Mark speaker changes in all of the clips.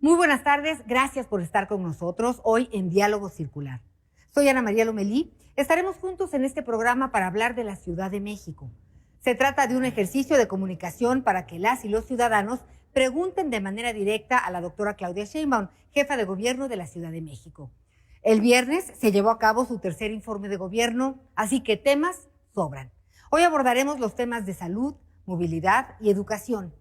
Speaker 1: Muy buenas tardes, gracias por estar con nosotros hoy en Diálogo Circular. Soy Ana María Lomelí, estaremos juntos en este programa para hablar de la Ciudad de México. Se trata de un ejercicio de comunicación para que las y los ciudadanos pregunten de manera directa a la doctora Claudia Sheinbaum, jefa de gobierno de la Ciudad de México. El viernes se llevó a cabo su tercer informe de gobierno, así que temas sobran. Hoy abordaremos los temas de salud, movilidad y educación.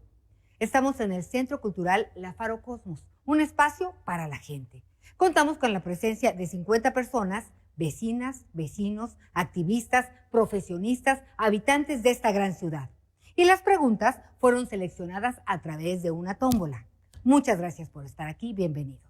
Speaker 1: Estamos en el Centro Cultural La Faro Cosmos, un espacio para la gente. Contamos con la presencia de 50 personas, vecinas, vecinos, activistas, profesionistas, habitantes de esta gran ciudad. Y las preguntas fueron seleccionadas a través de una tómbola. Muchas gracias por estar aquí, bienvenidos.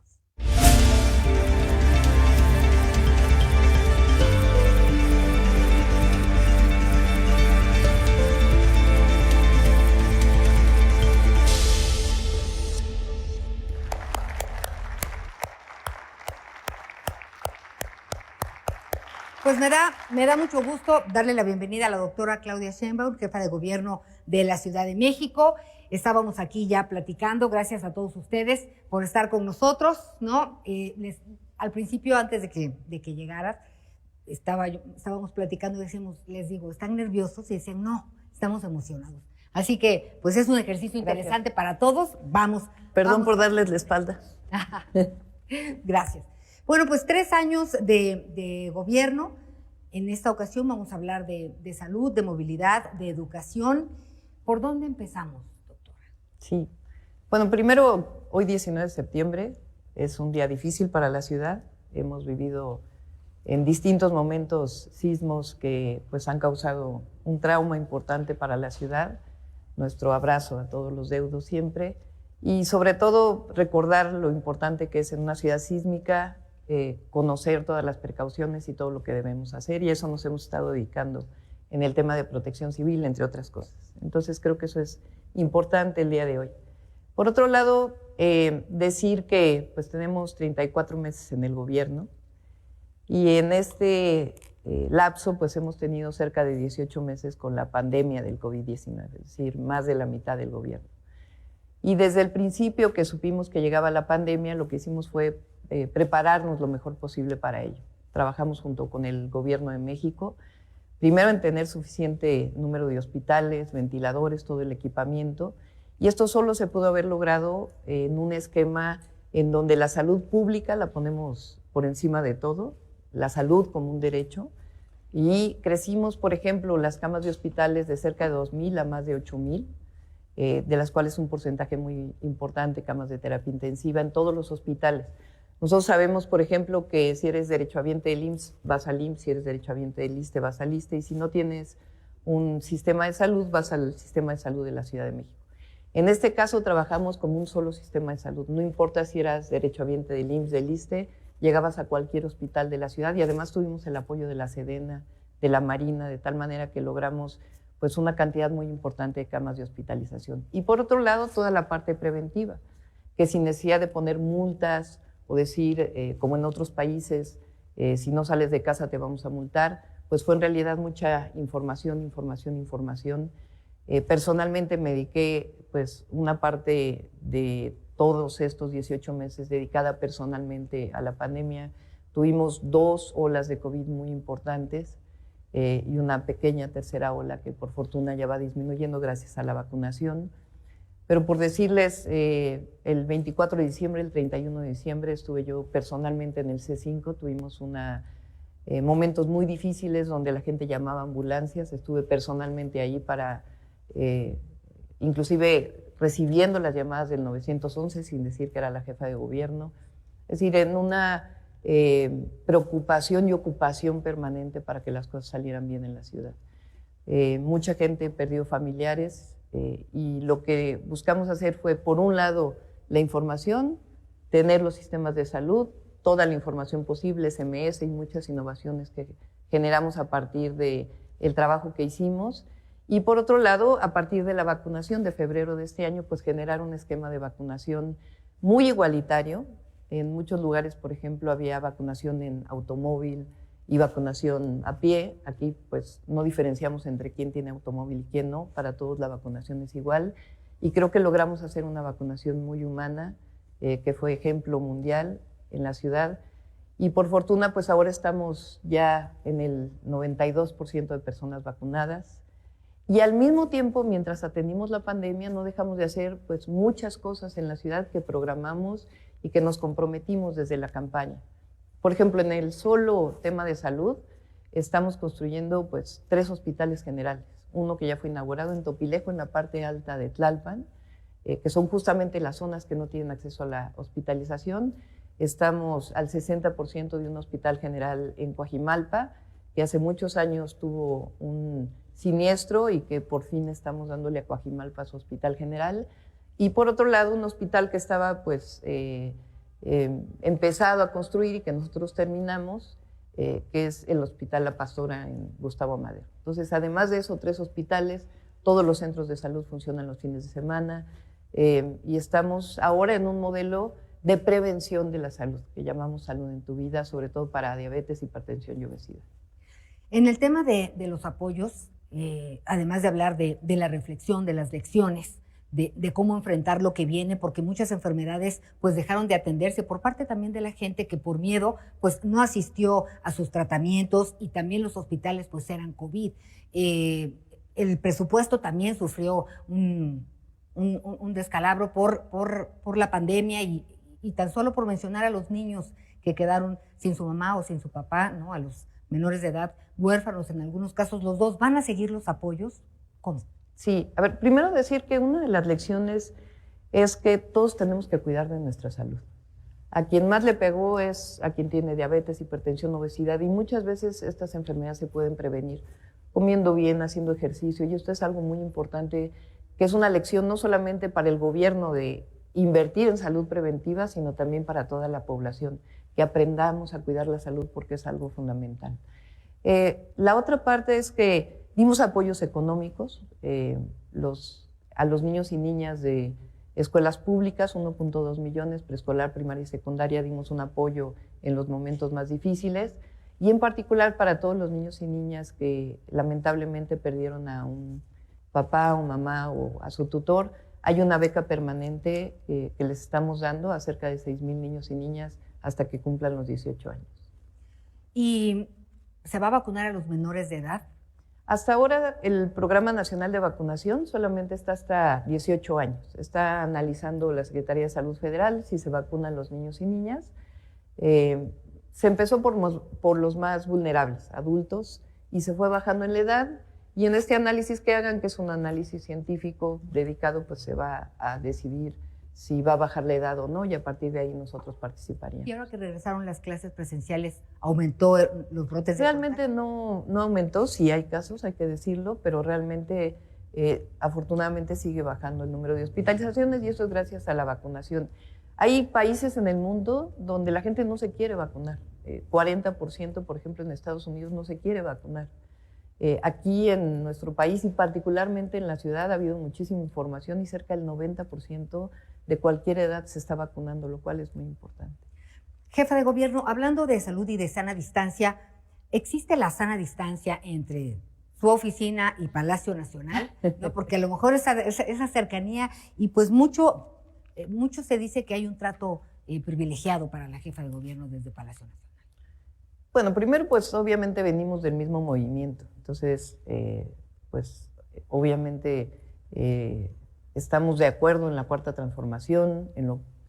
Speaker 1: Pues me da mucho gusto darle la bienvenida a la doctora Claudia Sheinbaum, jefa de gobierno de la Ciudad de México. Estábamos aquí ya platicando, gracias a todos ustedes por estar con nosotros, ¿no? Al principio, antes de que llegaras, estábamos platicando y les digo, ¿están nerviosos? Y decían, no, estamos emocionados. Así que, pues es un ejercicio interesante para todos. Vamos.
Speaker 2: Perdón por darles la espalda.
Speaker 1: Gracias. Bueno, pues 3 años de gobierno. En esta ocasión vamos a hablar de salud, de movilidad, de educación. ¿Por dónde empezamos, doctora?
Speaker 2: Sí. Bueno, primero, hoy 19 de septiembre es un día difícil para la ciudad. Hemos vivido en distintos momentos sismos que pues, han causado un trauma importante para la ciudad. Nuestro abrazo a todos los deudos siempre. Y sobre todo recordar lo importante que es en una ciudad sísmica conocer todas las precauciones y todo lo que debemos hacer, y eso nos hemos estado dedicando en el tema de protección civil, entre otras cosas. Entonces creo que eso es importante el día de hoy. Por otro lado, decir que pues, tenemos 34 meses en el gobierno y en este lapso pues, hemos tenido cerca de 18 meses con la pandemia del COVID-19, es decir, más de la mitad del gobierno. Y desde el principio que supimos que llegaba la pandemia, lo que hicimos fue prepararnos lo mejor posible para ello. Trabajamos junto con el gobierno de México, primero en tener suficiente número de hospitales, ventiladores, todo el equipamiento, y esto solo se pudo haber logrado en un esquema en donde la salud pública la ponemos por encima de todo, la salud como un derecho, y crecimos, por ejemplo, las camas de hospitales de cerca de 2,000 a más de 8,000, de las cuales un porcentaje muy importante, camas de terapia intensiva en todos los hospitales. Nosotros sabemos, por ejemplo, que si eres derechohabiente del IMSS, vas al IMSS, si eres derechohabiente del ISSSTE, vas al ISSSTE, y si no tienes un sistema de salud, vas al sistema de salud de la Ciudad de México. En este caso, trabajamos como un solo sistema de salud. No importa si eras derechohabiente del IMSS, del ISSSTE, llegabas a cualquier hospital de la ciudad, y además tuvimos el apoyo de la Sedena, de la Marina, de tal manera que logramos pues, una cantidad muy importante de camas de hospitalización. Y por otro lado, toda la parte preventiva, que sin necesidad de poner multas, o decir, como en otros países, si no sales de casa te vamos a multar, pues fue en realidad mucha información. Personalmente me dediqué pues una parte de todos estos 18 meses dedicada personalmente a la pandemia. Tuvimos 2 olas de COVID muy importantes y una pequeña tercera ola que por fortuna ya va disminuyendo gracias a la vacunación. Pero por decirles, el 24 de diciembre, el 31 de diciembre estuve yo personalmente en el C5, tuvimos momentos muy difíciles donde la gente llamaba ambulancias, estuve personalmente ahí para, inclusive recibiendo las llamadas del 911 sin decir que era la jefa de gobierno, es decir, en una preocupación y ocupación permanente para que las cosas salieran bien en la ciudad. Mucha gente perdió familiares, y lo que buscamos hacer fue, por un lado, la información, tener los sistemas de salud, toda la información posible, SMS y muchas innovaciones que generamos a partir del trabajo que hicimos. Y por otro lado, a partir de la vacunación de febrero de este año, pues generar un esquema de vacunación muy igualitario. En muchos lugares, por ejemplo, había vacunación en automóvil, y vacunación a pie. Aquí pues no diferenciamos entre quién tiene automóvil y quién no, para todos la vacunación es igual, y creo que logramos hacer una vacunación muy humana, que fue ejemplo mundial en la ciudad. Y por fortuna, pues ahora estamos ya en el 92% de personas vacunadas. Y al mismo tiempo, mientras atendimos la pandemia, no dejamos de hacer pues muchas cosas en la ciudad que programamos y que nos comprometimos desde la campaña. Por ejemplo, en el solo tema de salud, estamos construyendo pues 3 hospitales generales. Uno que ya fue inaugurado en Topilejo, en la parte alta de Tlalpan, que son justamente las zonas que no tienen acceso a la hospitalización. Estamos al 60% de un hospital general en Coajimalpa, que hace muchos años tuvo un siniestro y que por fin estamos dándole a Coajimalpa su hospital general. Y por otro lado, un hospital que estaba pues empezado a construir y que nosotros terminamos, que es el Hospital La Pastora en Gustavo Amadero. Entonces, además de eso, 3 hospitales, todos los centros de salud funcionan los fines de semana, y estamos ahora en un modelo de prevención de la salud, que llamamos Salud en tu Vida, sobre todo para diabetes, hipertensión y obesidad.
Speaker 1: En el tema de los apoyos, además de hablar de la reflexión, de las lecciones, de cómo enfrentar lo que viene, porque muchas enfermedades pues dejaron de atenderse por parte también de la gente que por miedo pues no asistió a sus tratamientos, y también los hospitales pues eran COVID. El presupuesto también sufrió un descalabro por la pandemia, y tan solo por mencionar a los niños que quedaron sin su mamá o sin su papá, ¿no? A los menores de edad, huérfanos en algunos casos, los dos. ¿Van a seguir los apoyos? ¿Cómo?
Speaker 2: Sí, a ver, primero decir que una de las lecciones es que todos tenemos que cuidar de nuestra salud. A quien más le pegó es a quien tiene diabetes, hipertensión, obesidad, y muchas veces estas enfermedades se pueden prevenir comiendo bien, haciendo ejercicio, y esto es algo muy importante, que es una lección no solamente para el gobierno de invertir en salud preventiva, sino también para toda la población, que aprendamos a cuidar la salud porque es algo fundamental. La otra parte es que dimos apoyos económicos a los niños y niñas de escuelas públicas, 1.2 millones, preescolar, primaria y secundaria, dimos un apoyo en los momentos más difíciles, y en particular para todos los niños y niñas que lamentablemente perdieron a un papá o mamá o a su tutor. Hay una beca permanente que les estamos dando a cerca de 6,000 niños y niñas hasta que cumplan los 18 años.
Speaker 1: ¿Y se va a vacunar a los menores de edad?
Speaker 2: Hasta ahora el Programa Nacional de Vacunación solamente está hasta 18 años. Está analizando la Secretaría de Salud Federal si se vacunan los niños y niñas. Se empezó por los más vulnerables, adultos, y se fue bajando en la edad. Y en este análisis que hagan, que es un análisis científico dedicado, pues se va a decidir si va a bajar la edad o no, y a partir de ahí nosotros participaríamos.
Speaker 1: Y ahora que regresaron las clases presenciales, ¿aumentó los brotes de
Speaker 2: Realmente no aumentó, sí hay casos, hay que decirlo, pero realmente afortunadamente sigue bajando el número de hospitalizaciones, y eso es gracias a la vacunación. Hay países en el mundo donde la gente no se quiere vacunar. 40%, por ejemplo, en Estados Unidos no se quiere vacunar. Aquí en nuestro país y particularmente en la ciudad ha habido muchísima información, y cerca del 90% de cualquier edad se está vacunando, lo cual es muy importante.
Speaker 1: Jefa de gobierno, hablando de salud y de sana distancia, ¿existe la sana distancia entre su oficina y Palacio Nacional? ¿No? Porque a lo mejor esa cercanía, y pues mucho se dice que hay un trato privilegiado para la jefa de gobierno desde Palacio Nacional.
Speaker 2: Bueno, primero, pues obviamente venimos del mismo movimiento, entonces, pues obviamente estamos de acuerdo en la Cuarta Transformación,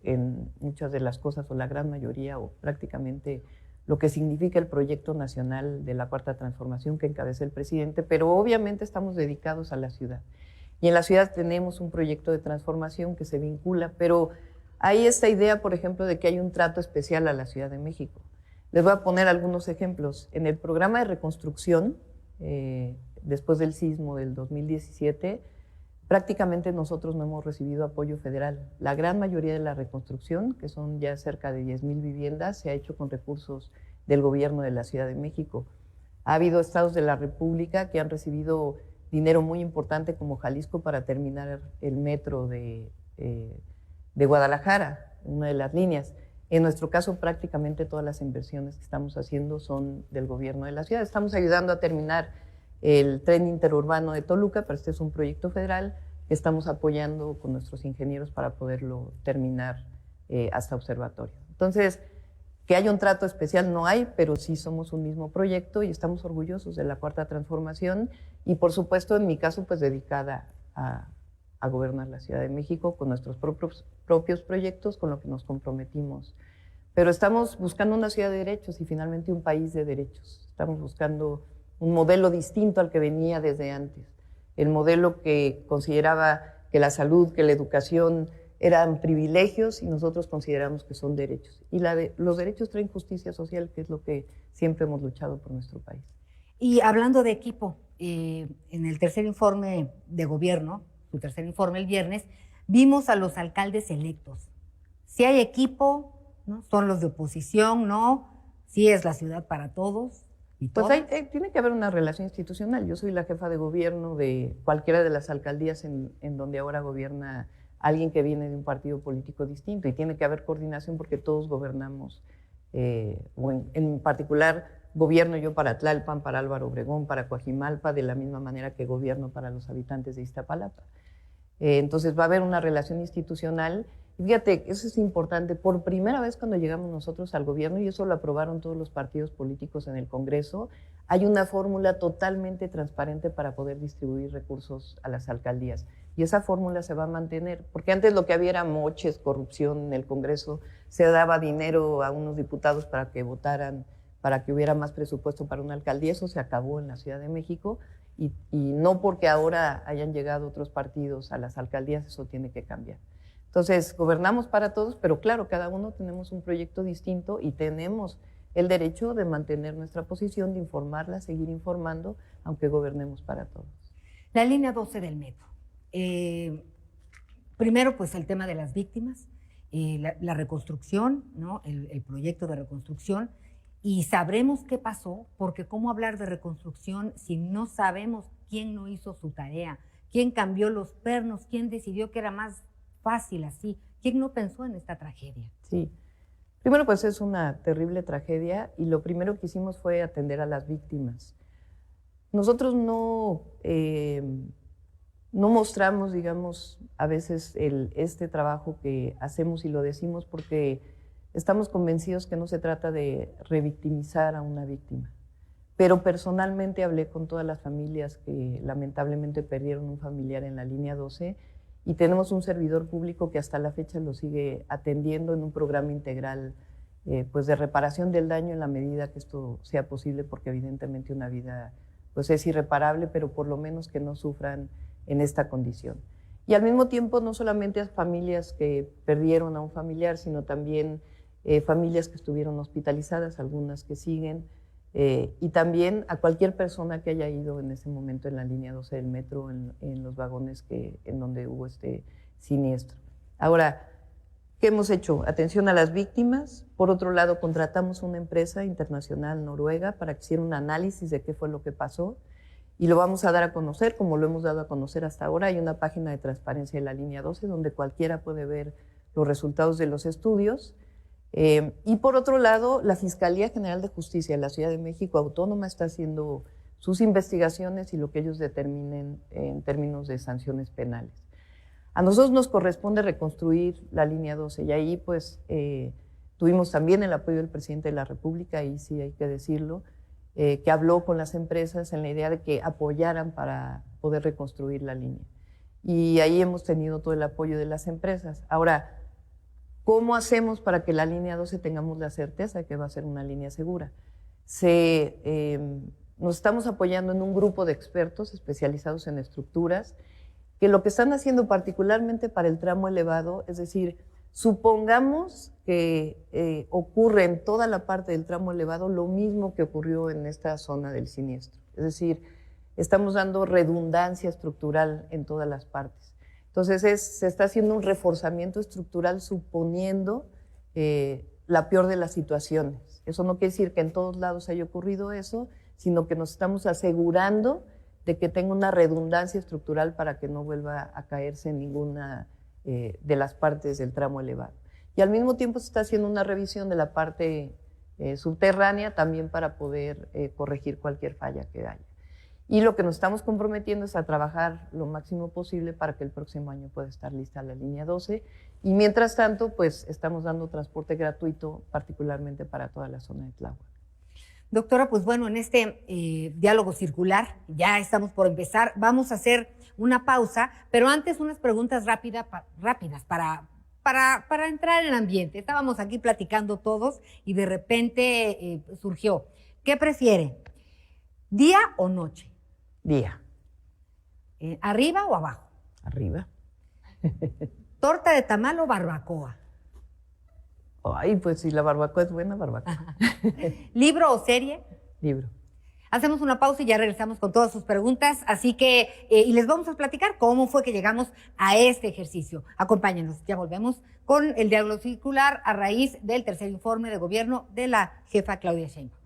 Speaker 2: en muchas de las cosas, o la gran mayoría, o prácticamente lo que significa el proyecto nacional de la Cuarta Transformación que encabeza el presidente, pero obviamente estamos dedicados a la ciudad. Y en la ciudad tenemos un proyecto de transformación que se vincula, pero hay esta idea, por ejemplo, de que hay un trato especial a la Ciudad de México. Les voy a poner algunos ejemplos. En el programa de reconstrucción, después del sismo del 2017, prácticamente nosotros no hemos recibido apoyo federal. La gran mayoría de la reconstrucción, que son ya cerca de 10,000 viviendas, se ha hecho con recursos del gobierno de la Ciudad de México. Ha habido estados de la República que han recibido dinero muy importante, como Jalisco, para terminar el metro de Guadalajara, una de las líneas. En nuestro caso, prácticamente todas las inversiones que estamos haciendo son del gobierno de la ciudad. Estamos ayudando a terminar el tren interurbano de Toluca, pero este es un proyecto federal que estamos apoyando con nuestros ingenieros para poderlo terminar hasta Observatorio. Entonces, que haya un trato especial no hay, pero sí somos un mismo proyecto y estamos orgullosos de la Cuarta Transformación y, por supuesto, en mi caso, pues dedicada a gobernar la Ciudad de México con nuestros propios proyectos, con lo que nos comprometimos. Pero estamos buscando una ciudad de derechos y finalmente un país de derechos. Estamos buscando un modelo distinto al que venía desde antes. El modelo que consideraba que la salud, que la educación eran privilegios y nosotros consideramos que son derechos. Y los derechos traen justicia social, que es lo que siempre hemos luchado por nuestro país.
Speaker 1: Y hablando de equipo, en el tercer informe de gobierno, su tercer informe el viernes, vimos a los alcaldes electos. Si hay equipo, ¿no? Son los de oposición, ¿no? Si es la ciudad para todos.
Speaker 2: Pues tiene que haber una relación institucional. Yo soy la jefa de gobierno de cualquiera de las alcaldías en donde ahora gobierna alguien que viene de un partido político distinto y tiene que haber coordinación porque todos gobernamos, o en particular gobierno yo para Tlalpan, para Álvaro Obregón, para Coajimalpa, de la misma manera que gobierno para los habitantes de Iztapalapa. Entonces va a haber una relación institucional. Y fíjate, eso es importante. Por primera vez cuando llegamos nosotros al gobierno, y eso lo aprobaron todos los partidos políticos en el Congreso, hay una fórmula totalmente transparente para poder distribuir recursos a las alcaldías. Y esa fórmula se va a mantener, porque antes lo que había era moches, corrupción en el Congreso, se daba dinero a unos diputados para que votaran, para que hubiera más presupuesto para una alcaldía. Eso se acabó en la Ciudad de México y no porque ahora hayan llegado otros partidos a las alcaldías, eso tiene que cambiar. Entonces, gobernamos para todos, pero claro, cada uno tenemos un proyecto distinto y tenemos el derecho de mantener nuestra posición, de informarla, seguir informando, aunque gobernemos para todos.
Speaker 1: La línea 12 del metro. Primero, pues el tema de las víctimas, la reconstrucción, ¿no? El proyecto de reconstrucción, y sabremos qué pasó, porque cómo hablar de reconstrucción si no sabemos quién no hizo su tarea, quién cambió los pernos, quién decidió que era más fácil así, quién no pensó en esta tragedia.
Speaker 2: Sí, primero pues es una terrible tragedia y lo primero que hicimos fue atender a las víctimas. Nosotros no mostramos, digamos, a veces este trabajo que hacemos y lo decimos porque estamos convencidos que no se trata de revictimizar a una víctima. Pero personalmente hablé con todas las familias que lamentablemente perdieron un familiar en la línea 12 y tenemos un servidor público que hasta la fecha lo sigue atendiendo en un programa integral pues de reparación del daño en la medida que esto sea posible, porque evidentemente una vida pues es irreparable, pero por lo menos que no sufran en esta condición. Y al mismo tiempo no solamente a familias que perdieron a un familiar, sino también familias que estuvieron hospitalizadas, algunas que siguen, y también a cualquier persona que haya ido en ese momento en la línea 12 del metro, en los vagones en donde hubo este siniestro. Ahora, ¿qué hemos hecho? Atención a las víctimas. Por otro lado, contratamos una empresa internacional noruega para que hiciera un análisis de qué fue lo que pasó y lo vamos a dar a conocer, como lo hemos dado a conocer hasta ahora. Hay una página de transparencia de la línea 12 donde cualquiera puede ver los resultados de los estudios. Y por otro lado, la Fiscalía General de Justicia de la Ciudad de México autónoma está haciendo sus investigaciones y lo que ellos determinen en términos de sanciones penales. A nosotros nos corresponde reconstruir la línea 12 y ahí pues tuvimos también el apoyo del presidente de la República, y sí hay que decirlo, que habló con las empresas en la idea de que apoyaran para poder reconstruir la línea. Y ahí hemos tenido todo el apoyo de las empresas. Ahora, ¿cómo hacemos para que la línea 12 tengamos la certeza de que va a ser una línea segura? Nos estamos apoyando en un grupo de expertos especializados en estructuras que lo que están haciendo particularmente para el tramo elevado, es decir, supongamos que ocurre en toda la parte del tramo elevado lo mismo que ocurrió en esta zona del siniestro. Es decir, estamos dando redundancia estructural en todas las partes. Entonces se está haciendo un reforzamiento estructural suponiendo la peor de las situaciones. Eso no quiere decir que en todos lados haya ocurrido eso, sino que nos estamos asegurando de que tenga una redundancia estructural para que no vuelva a caerse en ninguna de las partes del tramo elevado. Y al mismo tiempo se está haciendo una revisión de la parte subterránea también para poder corregir cualquier falla que haya. Y lo que nos estamos comprometiendo es a trabajar lo máximo posible para que el próximo año pueda estar lista la línea 12 Y mientras tanto, pues estamos dando transporte gratuito, particularmente para toda la zona de Tláhuac.
Speaker 1: Doctora, pues bueno, en este diálogo circular, ya estamos por empezar, vamos a hacer una pausa, pero antes unas preguntas rápidas para entrar en ambiente. Estábamos aquí platicando todos y de repente surgió, ¿qué prefiere? ¿Día o noche?
Speaker 2: Día.
Speaker 1: ¿Arriba o abajo?
Speaker 2: Arriba.
Speaker 1: ¿Torta de tamal o barbacoa?
Speaker 2: Ay, pues si la barbacoa es buena, barbacoa.
Speaker 1: ¿Libro o serie?
Speaker 2: Libro.
Speaker 1: Hacemos una pausa y ya regresamos con todas sus preguntas, así que, y les vamos a platicar cómo fue que llegamos a este ejercicio. Acompáñenos, ya volvemos con el diálogo circular a raíz del tercer informe de gobierno de la jefa Claudia Sheinbaum.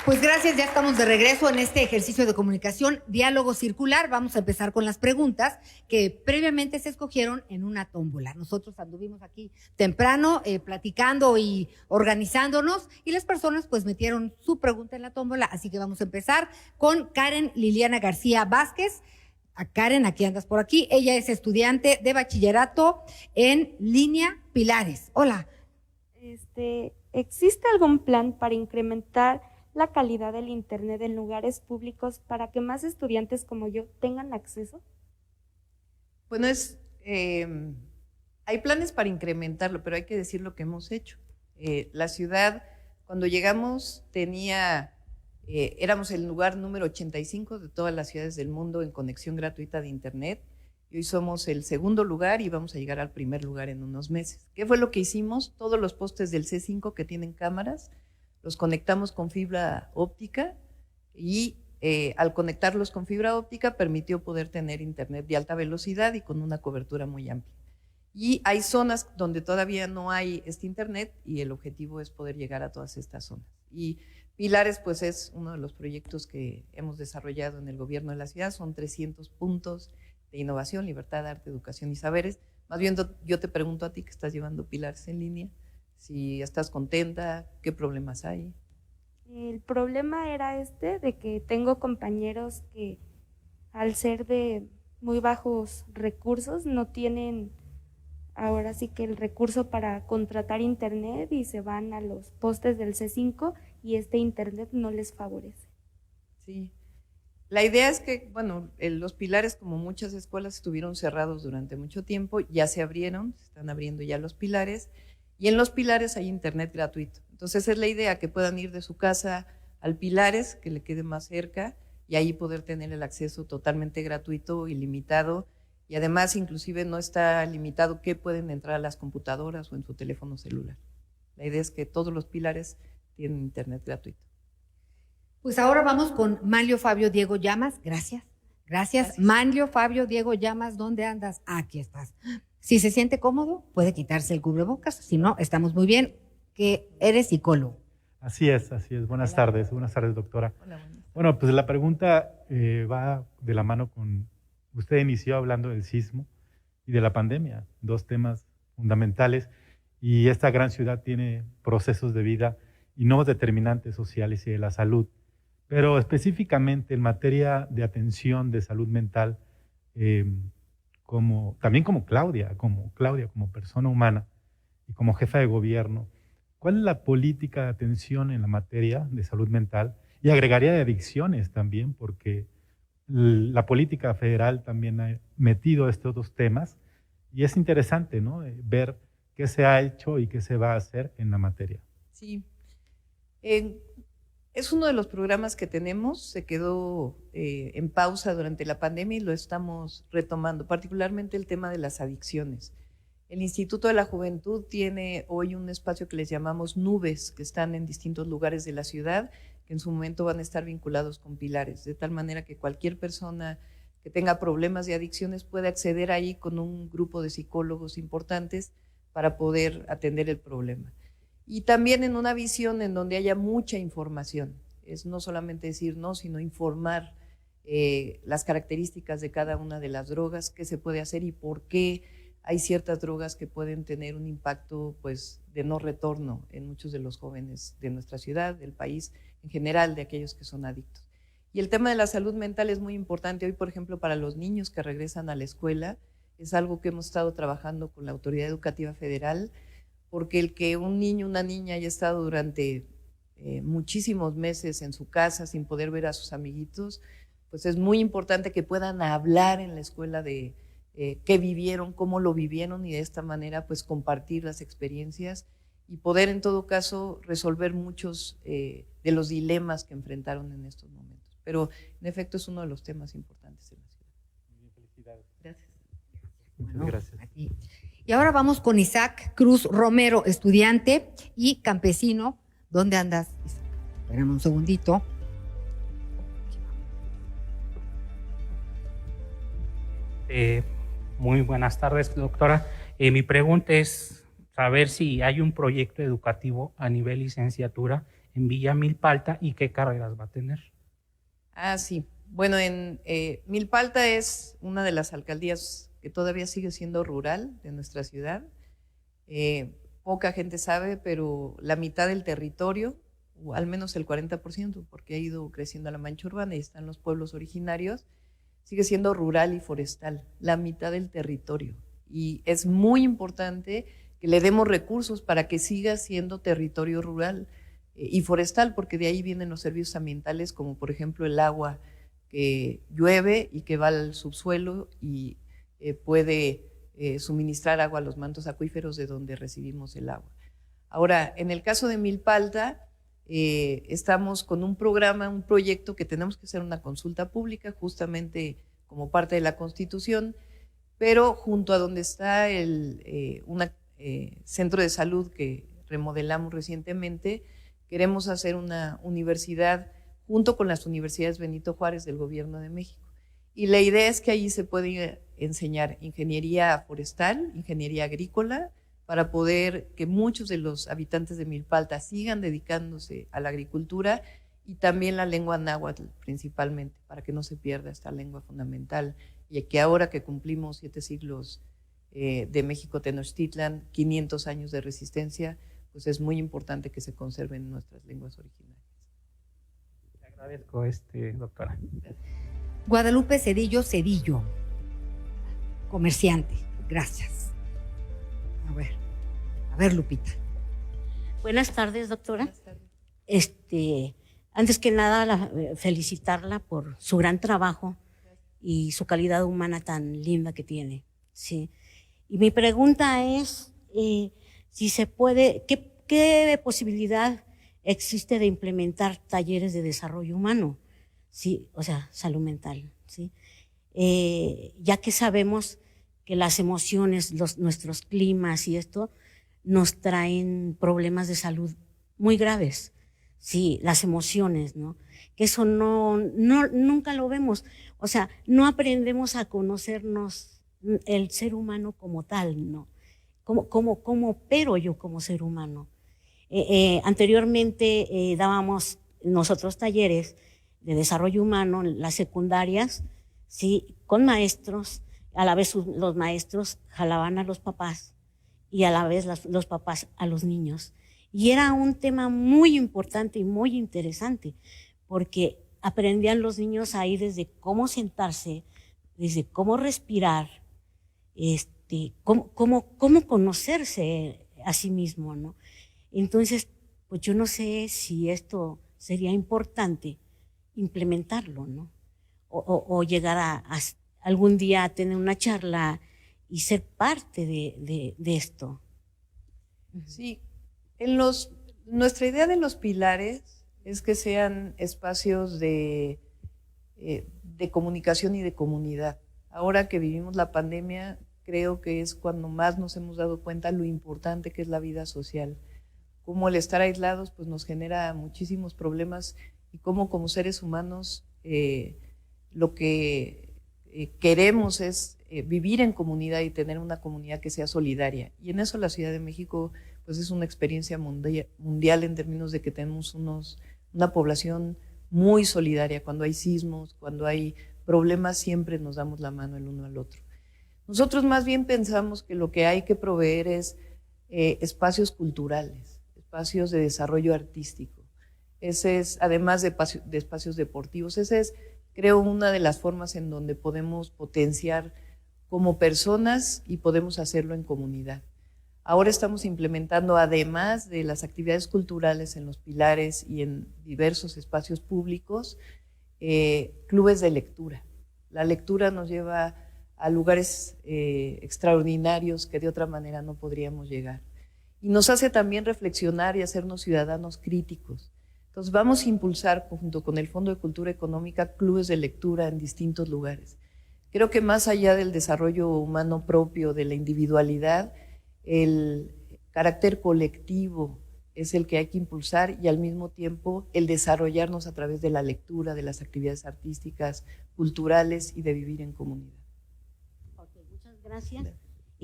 Speaker 1: Pues gracias, ya estamos de regreso en este ejercicio de comunicación, diálogo circular. Vamos a empezar con las preguntas que previamente se escogieron en una tómbola. Nosotros anduvimos aquí temprano platicando y organizándonos y las personas pues metieron su pregunta en la tómbola, así que vamos a empezar con Karen Liliana García Vázquez. a Karen, aquí andas por aquí. Ella es estudiante de bachillerato en línea Pilares. Hola.
Speaker 3: ¿Existe algún plan para incrementar la calidad del Internet en lugares públicos para que más estudiantes como yo tengan acceso?
Speaker 2: Bueno, hay planes para incrementarlo, pero hay que decir lo que hemos hecho. La ciudad, cuando llegamos, éramos el lugar número 85 de todas las ciudades del mundo en conexión gratuita de Internet. Y hoy somos el segundo lugar y vamos a llegar al primer lugar en unos meses. ¿Qué fue lo que hicimos? Todos los postes del C5 que tienen cámaras, los conectamos con fibra óptica y al conectarlos con fibra óptica permitió poder tener Internet de alta velocidad y con una cobertura muy amplia. Y hay zonas donde todavía no hay este Internet y el objetivo es poder llegar a todas estas zonas. Y Pilares, pues es uno de los proyectos que hemos desarrollado en el gobierno de la ciudad, son 300 puntos de innovación, libertad, arte, educación y saberes. Más bien yo te pregunto a ti que estás llevando Pilares en línea, si estás contenta, qué problemas hay.
Speaker 3: El problema era de que tengo compañeros que al ser de muy bajos recursos no tienen ahora sí que el recurso para contratar internet y se van a los postes del C5 y internet no les favorece.
Speaker 2: Sí. La idea es que, bueno, los Pilares, como muchas escuelas, estuvieron cerrados durante mucho tiempo, ya se abrieron, se están abriendo ya los Pilares, y en los Pilares hay Internet gratuito. Entonces es la idea que puedan ir de su casa al Pilares, que le quede más cerca, y ahí poder tener el acceso totalmente gratuito, ilimitado, y además inclusive no está limitado que pueden entrar a las computadoras o en su teléfono celular. La idea es que todos los Pilares tienen Internet gratuito.
Speaker 1: Pues ahora vamos con Manlio Fabio Diego Llamas. Gracias. Manlio Fabio Diego Llamas, ¿dónde andas? Aquí estás. Si se siente cómodo, puede quitarse el cubrebocas. Si no, estamos muy bien, que eres psicólogo.
Speaker 4: Así es. Buenas tardes, doctora.
Speaker 2: Hola,
Speaker 4: bueno, pues la pregunta va de la mano con, usted inició hablando del sismo y de la pandemia, dos temas fundamentales, y esta gran ciudad tiene procesos de vida y nuevos determinantes sociales y de la salud. Pero específicamente en materia de atención de salud mental, también como Claudia, como persona humana y como jefa de gobierno, ¿cuál es la política de atención en la materia de salud mental? Y agregaría de adicciones también, porque la política federal también ha metido estos dos temas y es interesante, ¿no?, ver qué se ha hecho y qué se va a hacer en la materia.
Speaker 2: Sí. Es uno de los programas que tenemos, se quedó en pausa durante la pandemia y lo estamos retomando, particularmente el tema de las adicciones. El Instituto de la Juventud tiene hoy un espacio que les llamamos nubes, que están en distintos lugares de la ciudad, que en su momento van a estar vinculados con Pilares, de tal manera que cualquier persona que tenga problemas de adicciones puede acceder ahí con un grupo de psicólogos importantes para poder atender el problema. Y también en una visión en donde haya mucha información. Es no solamente decir no, sino informar las características de cada una de las drogas, qué se puede hacer y por qué hay ciertas drogas que pueden tener un impacto pues, de no retorno en muchos de los jóvenes de nuestra ciudad, del país, en general de aquellos que son adictos. Y el tema de la salud mental es muy importante. Hoy, por ejemplo, para los niños que regresan a la escuela, es algo que hemos estado trabajando con la Autoridad Educativa Federal, porque el que un niño, una niña haya estado durante muchísimos meses en su casa sin poder ver a sus amiguitos, pues es muy importante que puedan hablar en la escuela de qué vivieron, cómo lo vivieron y de esta manera pues compartir las experiencias y poder en todo caso resolver muchos de los dilemas que enfrentaron en estos momentos. Pero en efecto es uno de los temas importantes en la ciudad.
Speaker 4: Muy bien, felicidades.
Speaker 2: Gracias.
Speaker 4: Muchas gracias.
Speaker 1: Y ahora vamos con Isaac Cruz Romero, estudiante y campesino. ¿Dónde andas, Isaac? Espérame un segundito.
Speaker 5: Muy buenas tardes, doctora. Mi pregunta es saber si hay un proyecto educativo a nivel licenciatura en Villa Milpalta y qué carreras va a tener.
Speaker 2: Sí. Bueno, en Milpalta es una de las alcaldías que todavía sigue siendo rural de nuestra ciudad. Poca gente sabe, pero la mitad del territorio, o al menos el 40%, porque ha ido creciendo la mancha urbana y están los pueblos originarios, sigue siendo rural y forestal, la mitad del territorio. Y es muy importante que le demos recursos para que siga siendo territorio rural y forestal, porque de ahí vienen los servicios ambientales, como por ejemplo el agua que llueve y que va al subsuelo y puede suministrar agua a los mantos acuíferos de donde recibimos el agua. Ahora, en el caso de Milpalta, estamos con un programa, un proyecto que tenemos que hacer una consulta pública, justamente como parte de la Constitución, pero junto a donde está un centro de salud que remodelamos recientemente, queremos hacer una universidad junto con las universidades Benito Juárez del Gobierno de México. Y la idea es que ahí se puede enseñar ingeniería forestal, ingeniería agrícola, para poder que muchos de los habitantes de Milpalta sigan dedicándose a la agricultura y también la lengua náhuatl principalmente, para que no se pierda esta lengua fundamental y que ahora que cumplimos 7 siglos de México Tenochtitlan, 500 años de resistencia, pues es muy importante que se conserven nuestras lenguas originarias.
Speaker 5: Le agradezco, doctora.
Speaker 1: Guadalupe Cedillo Cedillo, comerciante. Gracias. A ver, Lupita.
Speaker 6: Buenas tardes, doctora.
Speaker 2: Buenas tardes.
Speaker 6: Antes que nada, felicitarla por su gran trabajo y su calidad humana tan linda que tiene. Sí. Y mi pregunta es, si se puede, ¿qué posibilidad existe de implementar talleres de desarrollo humano? Sí, o sea, salud mental, ¿sí? Ya que sabemos que las emociones, nuestros climas y esto nos traen problemas de salud muy graves. Sí, las emociones, ¿no? Que eso nunca lo vemos. O sea, no aprendemos a conocernos el ser humano como tal, ¿no? ¿Cómo opero yo como ser humano? Anteriormente dábamos nosotros talleres de desarrollo humano en las secundarias, sí, con maestros. A la vez los maestros jalaban a los papás y a la vez los papás a los niños. Y era un tema muy importante y muy interesante, porque aprendían los niños ahí desde cómo sentarse, desde cómo respirar, cómo conocerse a sí mismo, ¿no? Entonces, pues yo no sé si esto sería importante implementarlo, ¿no? O llegar a algún día a tener una charla y ser parte de esto.
Speaker 2: Sí, nuestra idea de los pilares es que sean espacios de comunicación y de comunidad. Ahora que vivimos la pandemia, creo que es cuando más nos hemos dado cuenta lo importante que es la vida social. Cómo el estar aislados pues, nos genera muchísimos problemas y cómo como seres humanos lo que queremos es vivir en comunidad y tener una comunidad que sea solidaria. Y en eso la Ciudad de México pues es una experiencia mundial en términos de que tenemos una población muy solidaria. Cuando hay sismos, cuando hay problemas, siempre nos damos la mano el uno al otro. Nosotros más bien pensamos que lo que hay que proveer es espacios culturales, espacios de desarrollo artístico. Ese es, además de espacios deportivos, ese es, creo, una de las formas en donde podemos potenciar como personas y podemos hacerlo en comunidad. Ahora estamos implementando, además de las actividades culturales en los pilares y en diversos espacios públicos, clubes de lectura. La lectura nos lleva a lugares extraordinarios que de otra manera no podríamos llegar. Y nos hace también reflexionar y hacernos ciudadanos críticos. Entonces vamos a impulsar, junto con el Fondo de Cultura Económica, clubes de lectura en distintos lugares. Creo que más allá del desarrollo humano propio, de la individualidad, el carácter colectivo es el que hay que impulsar y al mismo tiempo el desarrollarnos a través de la lectura, de las actividades artísticas, culturales y de vivir en comunidad.
Speaker 6: Okay, muchas gracias.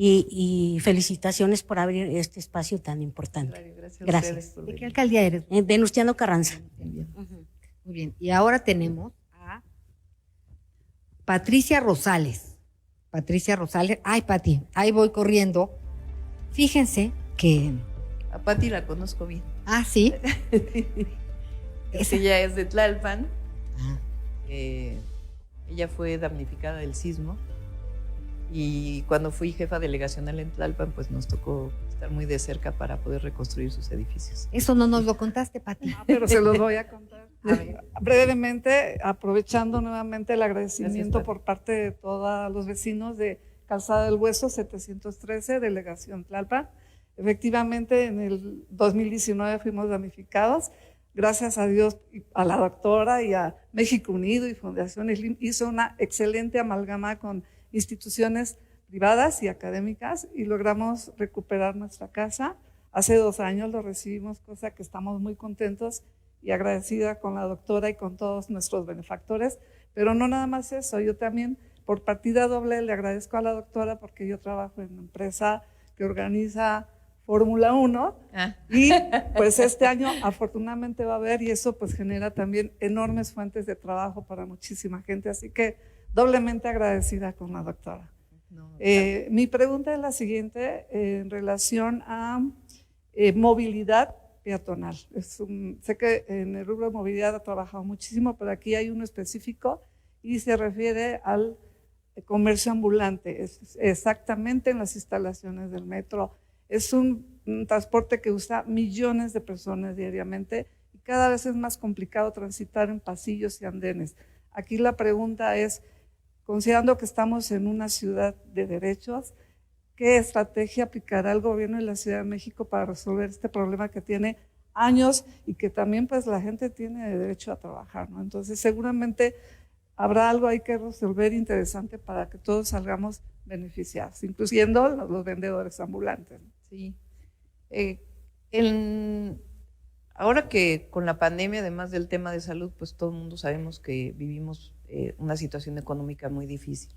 Speaker 6: Y felicitaciones por abrir este espacio tan importante.
Speaker 2: Gracias.
Speaker 1: ¿De qué alcaldía eres?
Speaker 6: Venustiano Carranza.
Speaker 2: Bien.
Speaker 1: Muy bien. Y ahora tenemos a Patricia Rosales. Patricia Rosales. Ay, Pati, ahí voy corriendo. Fíjense que...
Speaker 2: A Pati la conozco bien.
Speaker 1: Ah, ¿sí?
Speaker 2: Ella es de Tlalpan. Ella fue damnificada del sismo y cuando fui jefa delegacional en Tlalpan, pues nos tocó estar muy de cerca para poder reconstruir sus edificios.
Speaker 1: Eso no nos lo contaste, Pati.
Speaker 7: Pero se los voy a contar. Brevemente, aprovechando nuevamente el agradecimiento por parte de todos los vecinos de Calzada del Hueso 713, Delegación Tlalpan. Efectivamente, en el 2019 fuimos damnificados. Gracias a Dios, a la doctora y a México Unido y Fundación Slim hizo una excelente amalgama con instituciones privadas y académicas y logramos recuperar nuestra casa. Hace 2 años lo recibimos, cosa que estamos muy contentos y agradecida con la doctora y con todos nuestros benefactores. Pero no nada más eso, yo también por partida doble le agradezco a la doctora porque yo trabajo en una empresa que organiza Fórmula 1 y pues este año afortunadamente va a haber y eso pues genera también enormes fuentes de trabajo para muchísima gente, así que doblemente agradecida con la doctora. Mi pregunta es la siguiente en relación a movilidad peatonal. Sé que en el rubro de movilidad ha trabajado muchísimo, pero aquí hay uno específico y se refiere al comercio ambulante, exactamente en las instalaciones del metro. Es un transporte que usa millones de personas diariamente y cada vez es más complicado transitar en pasillos y andenes. Aquí la pregunta es, considerando que estamos en una ciudad de derechos, ¿qué estrategia aplicará el gobierno de la Ciudad de México para resolver este problema que tiene años y que también pues la gente tiene derecho a trabajar, ¿no? Entonces seguramente habrá algo ahí que resolver interesante para que todos salgamos beneficiados, incluyendo los vendedores ambulantes.
Speaker 2: Sí. Ahora que con la pandemia, además del tema de salud, pues todo el mundo sabemos que vivimos una situación económica muy difícil.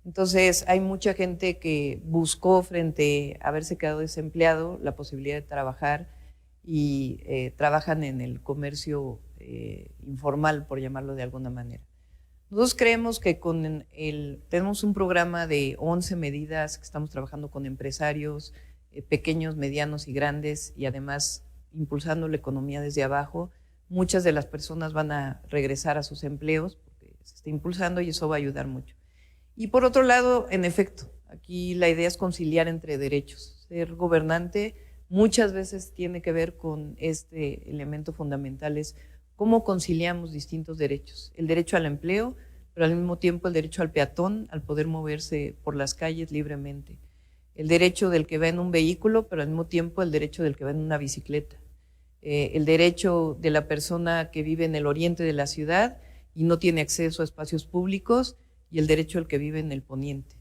Speaker 2: Entonces hay mucha gente que buscó frente a haberse quedado desempleado la posibilidad de trabajar y trabajan en el comercio informal, por llamarlo de alguna manera. Nosotros creemos que tenemos un programa de 11 medidas que estamos trabajando con empresarios pequeños, medianos y grandes y además impulsando la economía desde abajo. Muchas de las personas van a regresar a sus empleos porque se está impulsando y eso va a ayudar mucho. Y por otro lado, en efecto, aquí la idea es conciliar entre derechos. Ser gobernante muchas veces tiene que ver con este elemento fundamental, es cómo conciliamos distintos derechos. El derecho al empleo, pero al mismo tiempo el derecho al peatón, al poder moverse por las calles libremente. El derecho del que va en un vehículo, pero al mismo tiempo el derecho del que va en una bicicleta. El derecho de la persona que vive en el oriente de la ciudad y no tiene acceso a espacios públicos y el derecho del que vive en el poniente.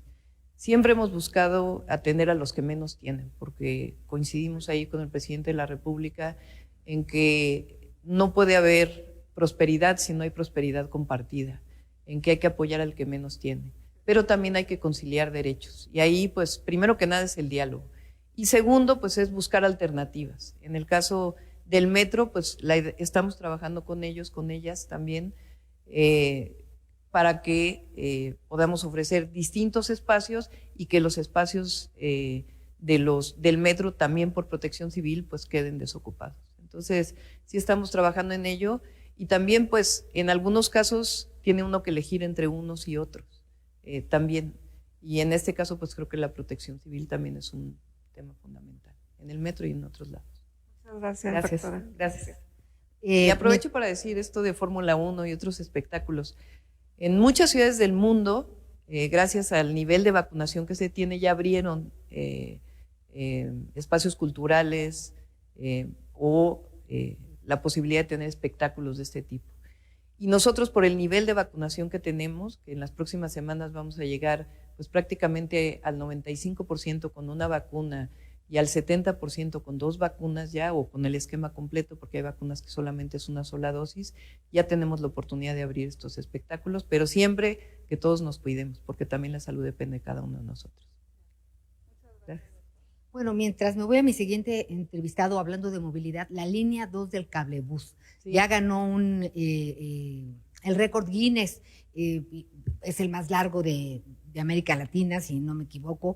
Speaker 2: Siempre hemos buscado atender a los que menos tienen, porque coincidimos ahí con el presidente de la República en que no puede haber prosperidad si no hay prosperidad compartida, en que hay que apoyar al que menos tiene, pero también hay que conciliar derechos. Y ahí, pues, primero que nada es el diálogo. Y segundo, pues, es buscar alternativas. En el caso del metro, pues, estamos trabajando con ellos, con ellas también, para que podamos ofrecer distintos espacios y que los espacios del metro también por protección civil pues queden desocupados. Entonces sí estamos trabajando en ello y también pues en algunos casos tiene uno que elegir entre unos y otros también, y en este caso pues creo que la protección civil también es un tema fundamental en el metro y en otros lados.
Speaker 7: Muchas gracias,
Speaker 2: Gracias,
Speaker 7: doctora.
Speaker 2: gracias. Y aprovecho para decir esto de Fórmula 1 y otros espectáculos. En muchas ciudades del mundo, gracias al nivel de vacunación que se tiene, ya abrieron espacios culturales o la posibilidad de tener espectáculos de este tipo. Y nosotros, por el nivel de vacunación que tenemos, que en las próximas semanas vamos a llegar pues prácticamente al 95% con una vacuna y al 70% con 2 vacunas ya, o con el esquema completo, porque hay vacunas que solamente es una sola dosis, ya tenemos la oportunidad de abrir estos espectáculos, pero siempre que todos nos cuidemos, porque también la salud depende de cada uno de nosotros. Gracias.
Speaker 1: Bueno, mientras me voy a mi siguiente entrevistado hablando de movilidad, la línea 2 del cablebús ya ganó el récord Guinness, es el más largo de América Latina, si no me equivoco.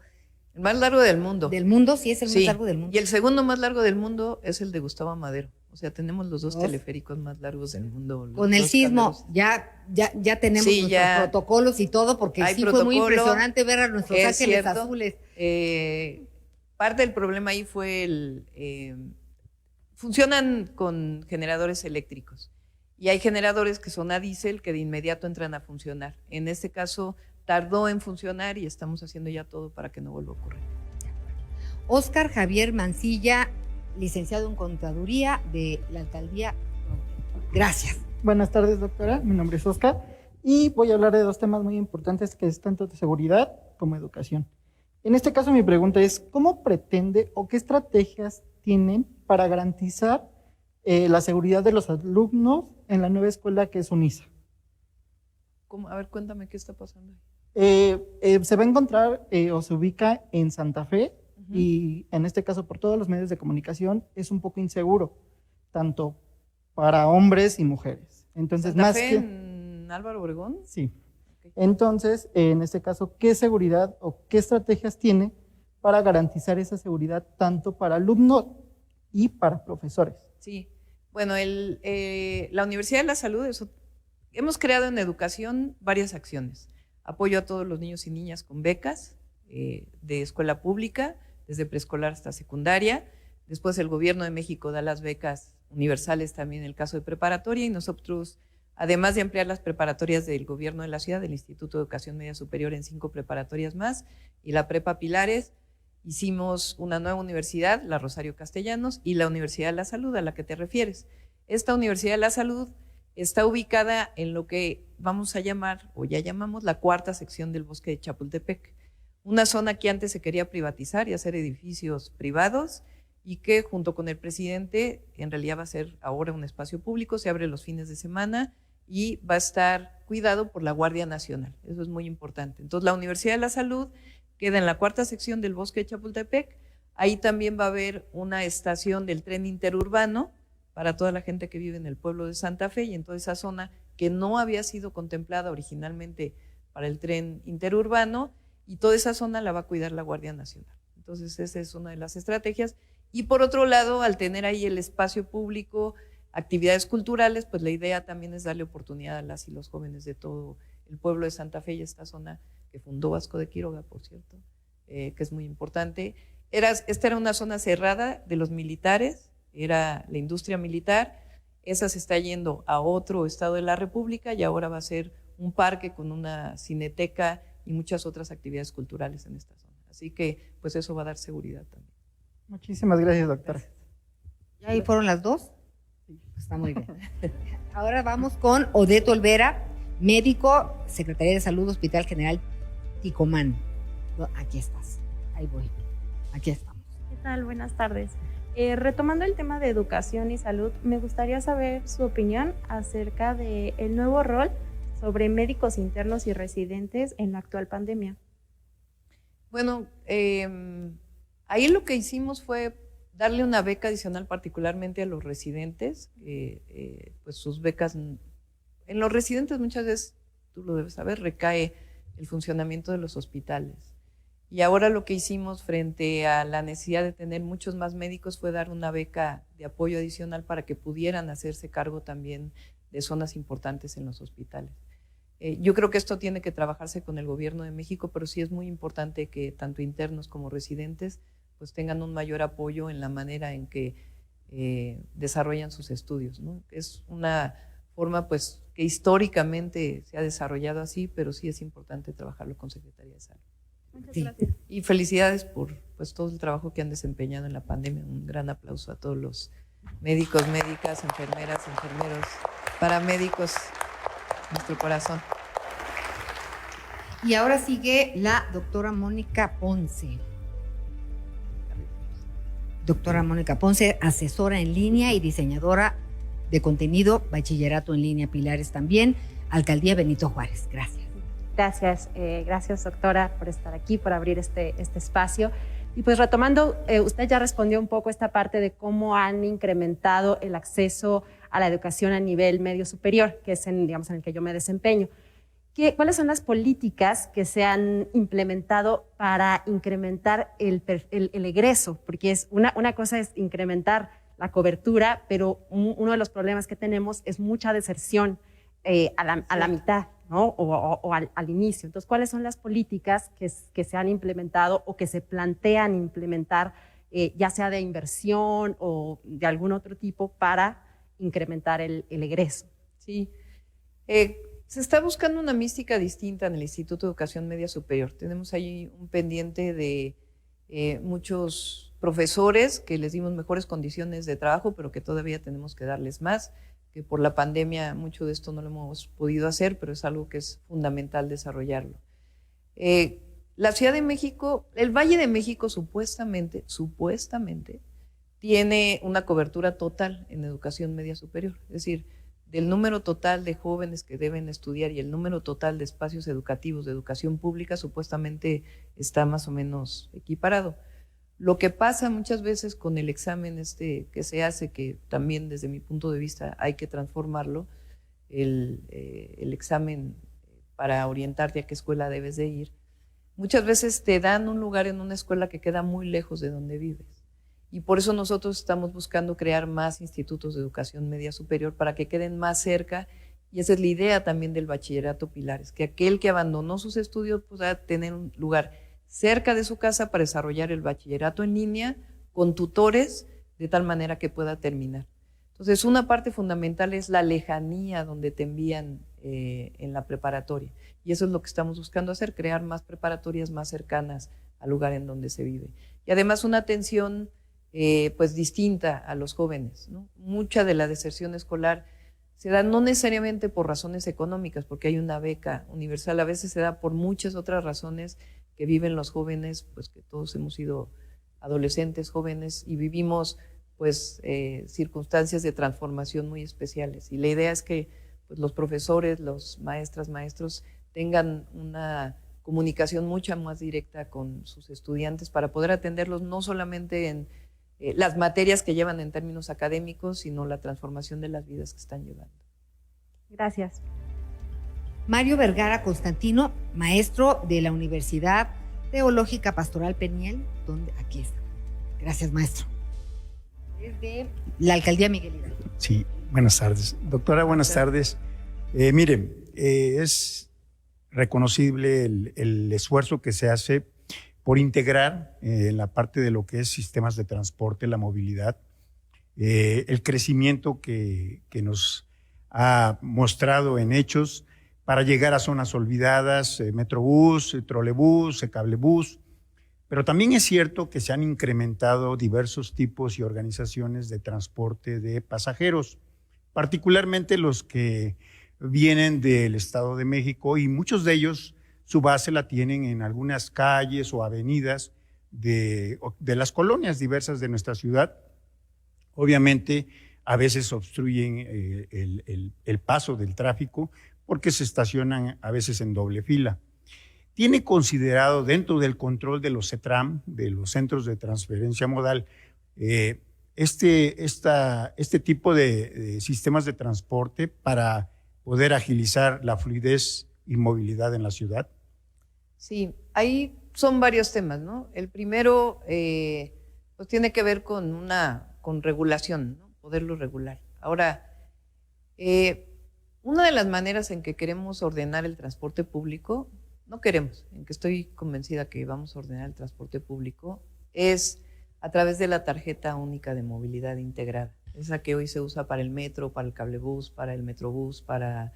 Speaker 2: El más largo del mundo.
Speaker 1: Del mundo, sí, es el más largo del mundo.
Speaker 2: Y el segundo más largo del mundo es el de Gustavo Amadero. O sea, tenemos los dos teleféricos más largos del mundo.
Speaker 1: Con el sismo ya tenemos nuestros protocolos y todo, porque sí fue muy impresionante ver a nuestros ángeles azules.
Speaker 2: Parte del problema ahí fue funcionan con generadores eléctricos y hay generadores que son a diésel que de inmediato entran a funcionar. En este caso tardó en funcionar y estamos haciendo ya todo para que no vuelva a ocurrir.
Speaker 1: Óscar Javier Mancilla, licenciado en Contaduría de la Alcaldía. Gracias.
Speaker 8: Buenas tardes, doctora. Mi nombre es Óscar y voy a hablar de dos temas muy importantes que es tanto de seguridad como educación. En este caso mi pregunta es, ¿cómo pretende o qué estrategias tienen para garantizar la seguridad de los alumnos en la nueva escuela que es UNISA?
Speaker 2: ¿Cómo? A ver, cuéntame qué está pasando
Speaker 8: ahí. Se va a encontrar o se ubica en Santa Fe y en este caso por todos los medios de comunicación es un poco inseguro, tanto para hombres y mujeres. Entonces,
Speaker 2: ¿Santa Fe en Álvaro Obregón?
Speaker 8: Sí. Entonces, en este caso, ¿qué seguridad o qué estrategias tiene para garantizar esa seguridad tanto para alumnos y para profesores?
Speaker 2: Sí, bueno, la Universidad de la Salud, hemos creado en educación varias acciones. Apoyo a todos los niños y niñas con becas de escuela pública, desde preescolar hasta secundaria. Después el Gobierno de México da las becas universales también en el caso de preparatoria y nosotros, además de ampliar las preparatorias del Gobierno de la Ciudad, del Instituto de Educación Media Superior en 5 preparatorias más y la Prepa Pilares, hicimos una nueva universidad, la Rosario Castellanos, y la Universidad de la Salud, a la que te refieres. Esta Universidad de la Salud está ubicada en lo que vamos a llamar, o ya llamamos, la cuarta sección del bosque de Chapultepec, una zona que antes se quería privatizar y hacer edificios privados, y que junto con el presidente en realidad va a ser ahora un espacio público, se abre los fines de semana y va a estar cuidado por la Guardia Nacional. Eso es muy importante. Entonces la Universidad de la Salud queda en la cuarta sección del bosque de Chapultepec. Ahí también va a haber una estación del tren interurbano para toda la gente que vive en el pueblo de Santa Fe y en toda esa zona que no había sido contemplada originalmente para el tren interurbano, y toda esa zona la va a cuidar la Guardia Nacional. Entonces esa es una de las estrategias. Y por otro lado, al tener ahí el espacio público, actividades culturales, pues la idea también es darle oportunidad a las y los jóvenes de todo el pueblo de Santa Fe y esta zona que fundó Vasco de Quiroga, por cierto, que es muy importante. Esta era una zona cerrada de los militares, era la industria militar, esa se está yendo a otro estado de la República y ahora va a ser un parque con una cineteca y muchas otras actividades culturales en esta zona. Así que pues eso va a dar seguridad también.
Speaker 8: Muchísimas gracias, doctora.
Speaker 1: ¿Ya ahí fueron las dos? Sí, está muy bien. Ahora vamos con Odette Olvera, médico, Secretaría de Salud, Hospital General Ticomán. Aquí estás, ahí voy, aquí estamos.
Speaker 9: ¿Qué tal? Buenas tardes. Retomando el tema de educación y salud, me gustaría saber su opinión acerca del nuevo rol sobre médicos internos y residentes en la actual pandemia.
Speaker 2: Bueno, ahí lo que hicimos fue darle una beca adicional particularmente a los residentes, pues sus becas, en los residentes muchas veces, tú lo debes saber, recae el funcionamiento de los hospitales. Y ahora lo que hicimos frente a la necesidad de tener muchos más médicos fue dar una beca de apoyo adicional para que pudieran hacerse cargo también de zonas importantes en los hospitales. Yo creo que esto tiene que trabajarse con el Gobierno de México, pero sí es muy importante que tanto internos como residentes pues tengan un mayor apoyo en la manera en que desarrollan sus estudios, ¿no? Es una forma pues que históricamente se ha desarrollado así, pero sí es importante trabajarlo con Secretaría de Salud.
Speaker 9: Muchas gracias.
Speaker 2: Y felicidades por pues todo el trabajo que han desempeñado en la pandemia. Un gran aplauso a todos los médicos, médicas, enfermeras, enfermeros, paramédicos, nuestro corazón.
Speaker 1: Y ahora sigue la doctora Mónica Ponce. Doctora Mónica Ponce, asesora en línea y diseñadora de contenido, bachillerato en línea Pilares también, Alcaldía Benito Juárez. Gracias.
Speaker 10: Gracias doctora por estar aquí, por abrir este espacio. Y pues retomando, usted ya respondió un poco esta parte de cómo han incrementado el acceso a la educación a nivel medio superior, que es en el que yo me desempeño. ¿Cuáles son las políticas que se han implementado para incrementar el egreso? Porque una cosa es incrementar la cobertura, pero uno de los problemas que tenemos es mucha deserción a la mitad, ¿no? O al inicio. Entonces, ¿cuáles son las políticas que se han implementado o que se plantean implementar, ya sea de inversión o de algún otro tipo, para incrementar el egreso?
Speaker 2: Sí. Se está buscando una mística distinta en el Instituto de Educación Media Superior. Tenemos ahí un pendiente de muchos profesores que les dimos mejores condiciones de trabajo, pero que todavía tenemos que darles más, que por la pandemia mucho de esto no lo hemos podido hacer, pero es algo que es fundamental desarrollarlo. La Ciudad de México, el Valle de México supuestamente tiene una cobertura total en educación media superior, es decir, del número total de jóvenes que deben estudiar y el número total de espacios educativos de educación pública supuestamente está más o menos equiparado. Lo que pasa muchas veces con el examen que se hace, que también desde mi punto de vista hay que transformarlo, el examen para orientarte a qué escuela debes de ir, muchas veces te dan un lugar en una escuela que queda muy lejos de donde vives. Y por eso nosotros estamos buscando crear más institutos de educación media superior para que queden más cerca, y esa es la idea también del bachillerato Pilares, que aquel que abandonó sus estudios pueda tener un lugar cerca de su casa para desarrollar el bachillerato en línea con tutores, de tal manera que pueda terminar. Entonces, una parte fundamental es la lejanía donde te envían en la preparatoria, y eso es lo que estamos buscando hacer, crear más preparatorias más cercanas al lugar en donde se vive. Y además una atención pues distinta a los jóvenes, ¿no? Mucha de la deserción escolar se da no necesariamente por razones económicas, porque hay una beca universal, a veces se da por muchas otras razones que viven los jóvenes, pues que todos hemos sido adolescentes, jóvenes, y vivimos pues circunstancias de transformación muy especiales. Y la idea es que pues, los profesores, los maestros tengan una comunicación mucha más directa con sus estudiantes para poder atenderlos no solamente en las materias que llevan en términos académicos, sino la transformación de las vidas que están llevando.
Speaker 10: Gracias.
Speaker 1: Mario Vergara Constantino, maestro de la Universidad Teológica Pastoral Peniel, donde aquí está. Gracias, maestro. Desde la Alcaldía Miguel Hidalgo.
Speaker 11: Sí, buenas tardes. Doctora, buenas tardes. Miren, es reconocible el esfuerzo que se hace por integrar en la parte de lo que es sistemas de transporte, la movilidad, el crecimiento que nos ha mostrado en hechos para llegar a zonas olvidadas, Metrobús, trolebús, cablebús, pero también es cierto que se han incrementado diversos tipos y organizaciones de transporte de pasajeros, particularmente los que vienen del Estado de México, y muchos de ellos su base la tienen en algunas calles o avenidas de las colonias diversas de nuestra ciudad. Obviamente, a veces obstruyen el paso del tráfico porque se estacionan a veces en doble fila. Tiene considerado dentro del control de los CETRAM, de los Centros de Transferencia Modal, este tipo de sistemas de transporte para poder agilizar la fluidez y movilidad en la ciudad?
Speaker 2: Sí, ahí son varios temas, ¿no? El primero pues tiene que ver con regulación, ¿no? Poderlo regular. Ahora, una de las maneras en que queremos ordenar el transporte público, en que estoy convencida que vamos a ordenar el transporte público, es a través de la tarjeta única de movilidad integrada, esa que hoy se usa para el metro, para el cablebús, para el metrobús, para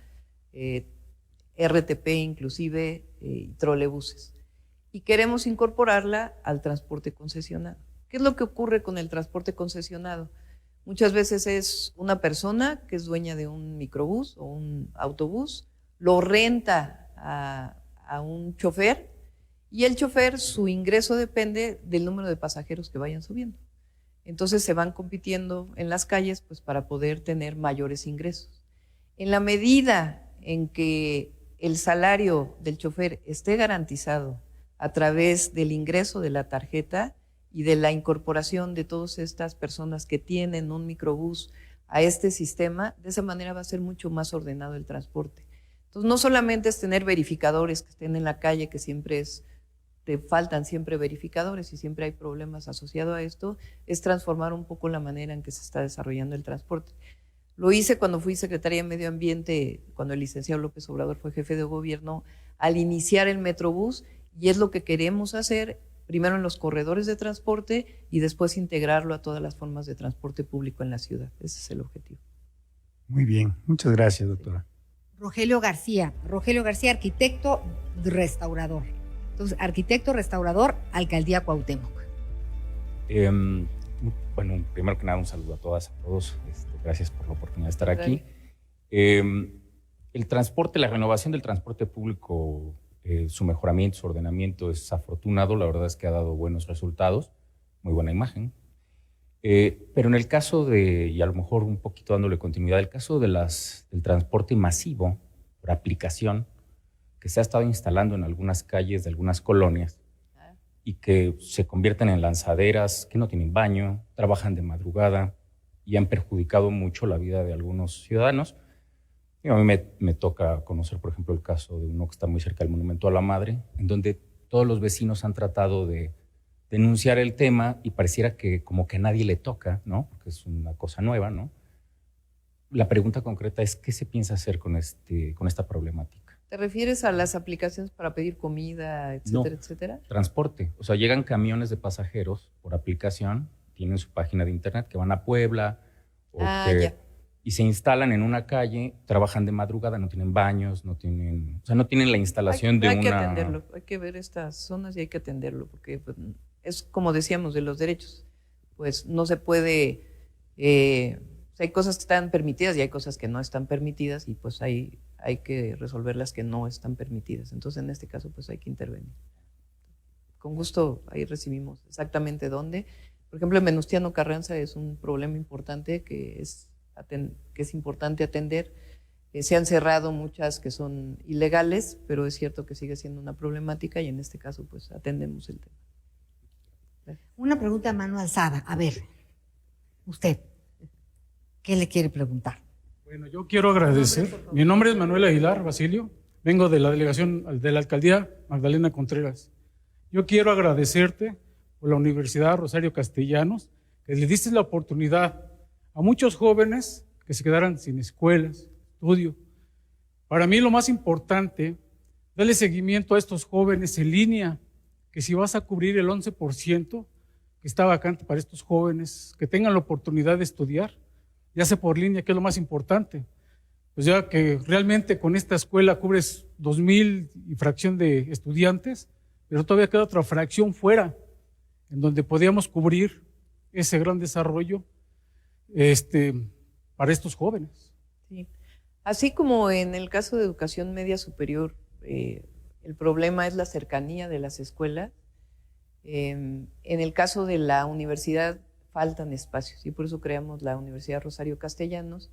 Speaker 2: RTP inclusive, y trolebuses. Y queremos incorporarla al transporte concesionado. ¿Qué es lo que ocurre con el transporte concesionado? Muchas veces es una persona que es dueña de un microbús o un autobús, lo renta a un chofer, y el chofer, su ingreso depende del número de pasajeros que vayan subiendo. Entonces se van compitiendo en las calles pues, para poder tener mayores ingresos. En la medida en que el salario del chofer esté garantizado a través del ingreso de la tarjeta y de la incorporación de todas estas personas que tienen un microbús a este sistema, de esa manera va a ser mucho más ordenado el transporte. Entonces, no solamente es tener verificadores que estén en la calle, que siempre es te faltan siempre verificadores y siempre hay problemas asociados a esto, es transformar un poco la manera en que se está desarrollando el transporte. Lo hice cuando fui secretaria de Medio Ambiente, cuando el licenciado López Obrador fue jefe de gobierno, al iniciar el Metrobús, y es lo que queremos hacer primero en los corredores de transporte y después integrarlo a todas las formas de transporte público en la ciudad. Ese es el objetivo.
Speaker 11: Muy bien, muchas gracias, doctora.
Speaker 1: Rogelio García, arquitecto restaurador. Entonces, arquitecto restaurador, Alcaldía Cuauhtémoc.
Speaker 12: Bueno, primero que nada, un saludo a todas, a todos. Gracias por la oportunidad de estar aquí. El transporte, la renovación del transporte público, su mejoramiento, su ordenamiento es afortunado. La verdad es que ha dado buenos resultados, muy buena imagen. Pero en el caso de, y a lo mejor un poquito dándole continuidad, el caso de del transporte masivo por aplicación que se ha estado instalando en algunas calles de algunas colonias y que se convierten en lanzaderas que no tienen baño, trabajan de madrugada y han perjudicado mucho la vida de algunos ciudadanos. Y a mí me toca conocer, por ejemplo, el caso de uno que está muy cerca del Monumento a la Madre, en donde todos los vecinos han tratado de denunciar el tema y pareciera que como que a nadie le toca, ¿no? Porque es una cosa nueva, ¿no? La pregunta concreta es, ¿qué se piensa hacer con esta problemática?
Speaker 2: ¿Te refieres a las aplicaciones para pedir comida, etcétera, etcétera?
Speaker 12: Transporte. O sea, llegan camiones de pasajeros por aplicación, tienen su página de internet, que van a Puebla y se instalan en una calle, trabajan de madrugada, no tienen baños, no tienen la instalación de una...
Speaker 2: Hay que atenderlo, hay que ver estas zonas y hay que atenderlo, porque pues, es como decíamos de los derechos, pues no se puede, hay cosas que están permitidas y hay cosas que no están permitidas y pues hay que resolver las que no están permitidas. Entonces en este caso pues hay que intervenir. Con gusto ahí recibimos exactamente dónde. Por ejemplo, en Venustiano Carranza es un problema importante que es importante atender. Se han cerrado muchas que son ilegales, pero es cierto que sigue siendo una problemática y en este caso pues atendemos el tema.
Speaker 1: Una pregunta a mano alzada. A ver, usted, ¿qué le quiere preguntar?
Speaker 13: Bueno, yo quiero agradecer. Mi nombre es Manuel Aguilar Basilio, vengo de la delegación de la Alcaldía Magdalena Contreras. Yo quiero agradecerte por la Universidad Rosario Castellanos, que le diste la oportunidad a muchos jóvenes que se quedaran sin escuelas, estudio. Para mí lo más importante, darle seguimiento a estos jóvenes en línea, que si vas a cubrir el 11% que está vacante para estos jóvenes, que tengan la oportunidad de estudiar, ya sea por línea, que es lo más importante. Pues ya que realmente con esta escuela cubres 2,000 y fracción de estudiantes, pero todavía queda otra fracción fuera, en donde podíamos cubrir ese gran desarrollo para estos jóvenes.
Speaker 2: Sí. Así como en el caso de educación media superior, el problema es la cercanía de las escuelas, en el caso de la universidad faltan espacios y por eso creamos la Universidad Rosario Castellanos,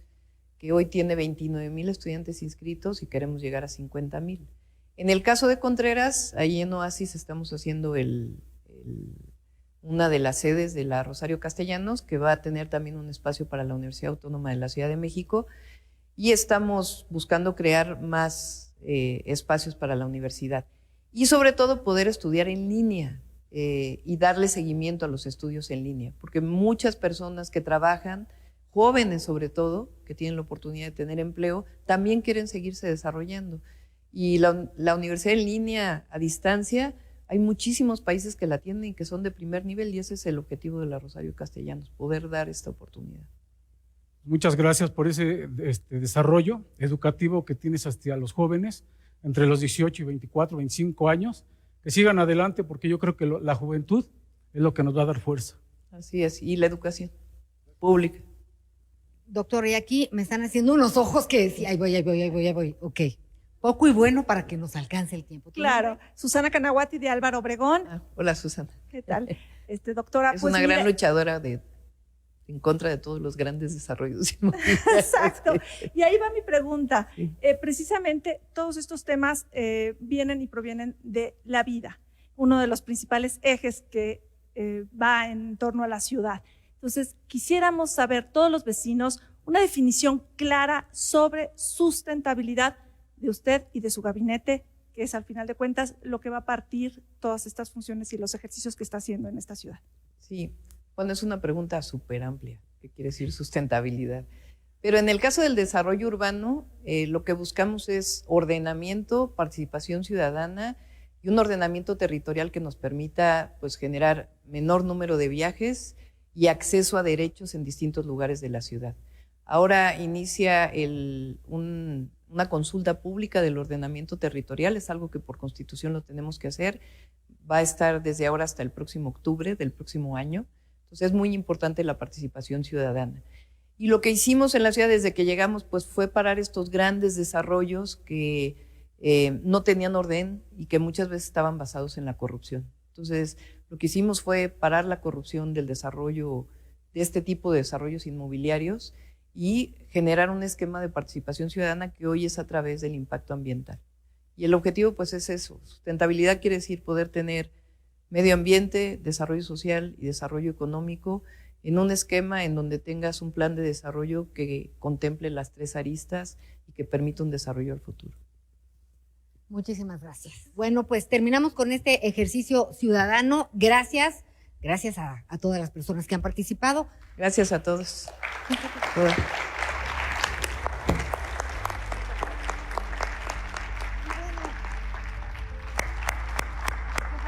Speaker 2: que hoy tiene 29,000 estudiantes inscritos y queremos llegar a 50,000. En el caso de Contreras, ahí en Oasis estamos haciendo una de las sedes de la Rosario Castellanos, que va a tener también un espacio para la Universidad Autónoma de la Ciudad de México, y estamos buscando crear más espacios para la universidad. Y sobre todo poder estudiar en línea y darle seguimiento a los estudios en línea, porque muchas personas que trabajan, jóvenes sobre todo, que tienen la oportunidad de tener empleo, también quieren seguirse desarrollando. Y la universidad en línea a distancia, hay muchísimos países que la tienen y que son de primer nivel y ese es el objetivo de la Rosario Castellanos, poder dar esta oportunidad.
Speaker 13: Muchas gracias por ese desarrollo educativo que tienes hacia los jóvenes entre los 18 y 24, 25 años, que sigan adelante porque yo creo que la juventud es lo que nos va a dar fuerza.
Speaker 2: Así es, y la educación pública.
Speaker 1: Doctor, y aquí me están haciendo unos ojos que sí, ahí voy, ok. Poco y bueno para que nos alcance el tiempo.
Speaker 14: Claro, Susana Canahuati de Álvaro Obregón.
Speaker 2: Hola, Susana.
Speaker 14: ¿Qué tal? Doctora,
Speaker 2: es
Speaker 14: pues
Speaker 2: una gran luchadora en contra de todos los grandes desarrollos.
Speaker 14: Exacto. Y ahí va mi pregunta. Sí. Precisamente todos estos temas vienen y provienen de la vida, uno de los principales ejes que va en torno a la ciudad. Entonces, quisiéramos saber, todos los vecinos, una definición clara sobre sustentabilidad de usted y de su gabinete que es al final de cuentas lo que va a partir todas estas funciones y los ejercicios que está haciendo en esta ciudad.
Speaker 2: Sí, bueno, es una pregunta súper amplia, que quiere decir sustentabilidad. Pero en el caso del desarrollo urbano, lo que buscamos es ordenamiento, participación ciudadana y un ordenamiento territorial que nos permita pues, generar menor número de viajes y acceso a derechos en distintos lugares de la ciudad. Ahora inicia una consulta pública del ordenamiento territorial, es algo que por constitución lo tenemos que hacer, va a estar desde ahora hasta el próximo octubre del próximo año, entonces es muy importante la participación ciudadana. Y lo que hicimos en la ciudad desde que llegamos pues, fue parar estos grandes desarrollos que no tenían orden y que muchas veces estaban basados en la corrupción. Entonces, lo que hicimos fue parar la corrupción del desarrollo, de este tipo de desarrollos inmobiliarios y generar un esquema de participación ciudadana que hoy es a través del impacto ambiental. Y el objetivo pues es eso, sustentabilidad quiere decir poder tener medio ambiente, desarrollo social y desarrollo económico en un esquema en donde tengas un plan de desarrollo que contemple las tres aristas y que permita un desarrollo al futuro.
Speaker 1: Muchísimas gracias. Bueno, pues terminamos con este ejercicio ciudadano. Gracias a todas las personas que han participado.
Speaker 2: Gracias a todos.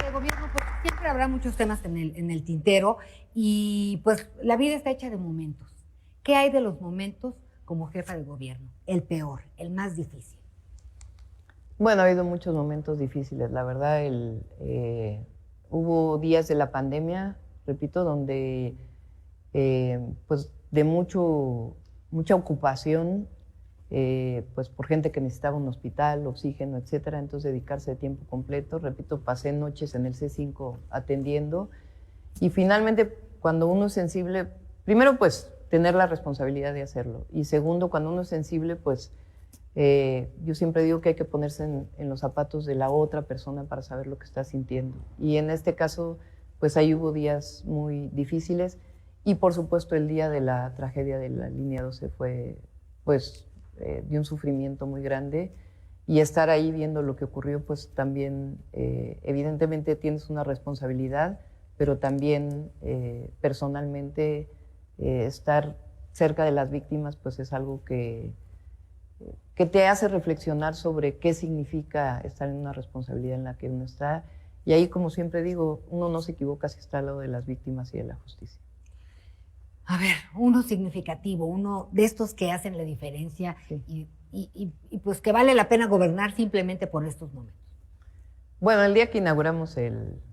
Speaker 1: De gobierno, pues siempre habrá muchos temas en el tintero y pues la vida está hecha de momentos. ¿Qué hay de los momentos como jefa de gobierno? El peor, el más difícil.
Speaker 2: Bueno, ha habido muchos momentos difíciles, la verdad. Hubo días de la pandemia, repito, donde pues de mucha ocupación, pues por gente que necesitaba un hospital, oxígeno, etcétera, entonces dedicarse de tiempo completo. Repito, pasé noches en el C5 atendiendo y finalmente cuando uno es sensible, primero pues tener la responsabilidad de hacerlo y segundo, cuando uno es sensible, pues yo siempre digo que hay que ponerse en los zapatos de la otra persona para saber lo que está sintiendo. Y en este caso, pues ahí hubo días muy difíciles y por supuesto el día de la tragedia de la línea 12 fue pues de un sufrimiento muy grande y estar ahí viendo lo que ocurrió, pues también evidentemente tienes una responsabilidad, pero también personalmente estar cerca de las víctimas pues es algo que te hace reflexionar sobre qué significa estar en una responsabilidad en la que uno está. Y ahí, como siempre digo, uno no se equivoca si está al lado de las víctimas y de la justicia.
Speaker 1: A ver, uno significativo, uno de estos que hacen la diferencia sí. y pues que vale la pena gobernar simplemente por estos momentos.
Speaker 2: Bueno, el día que inauguramos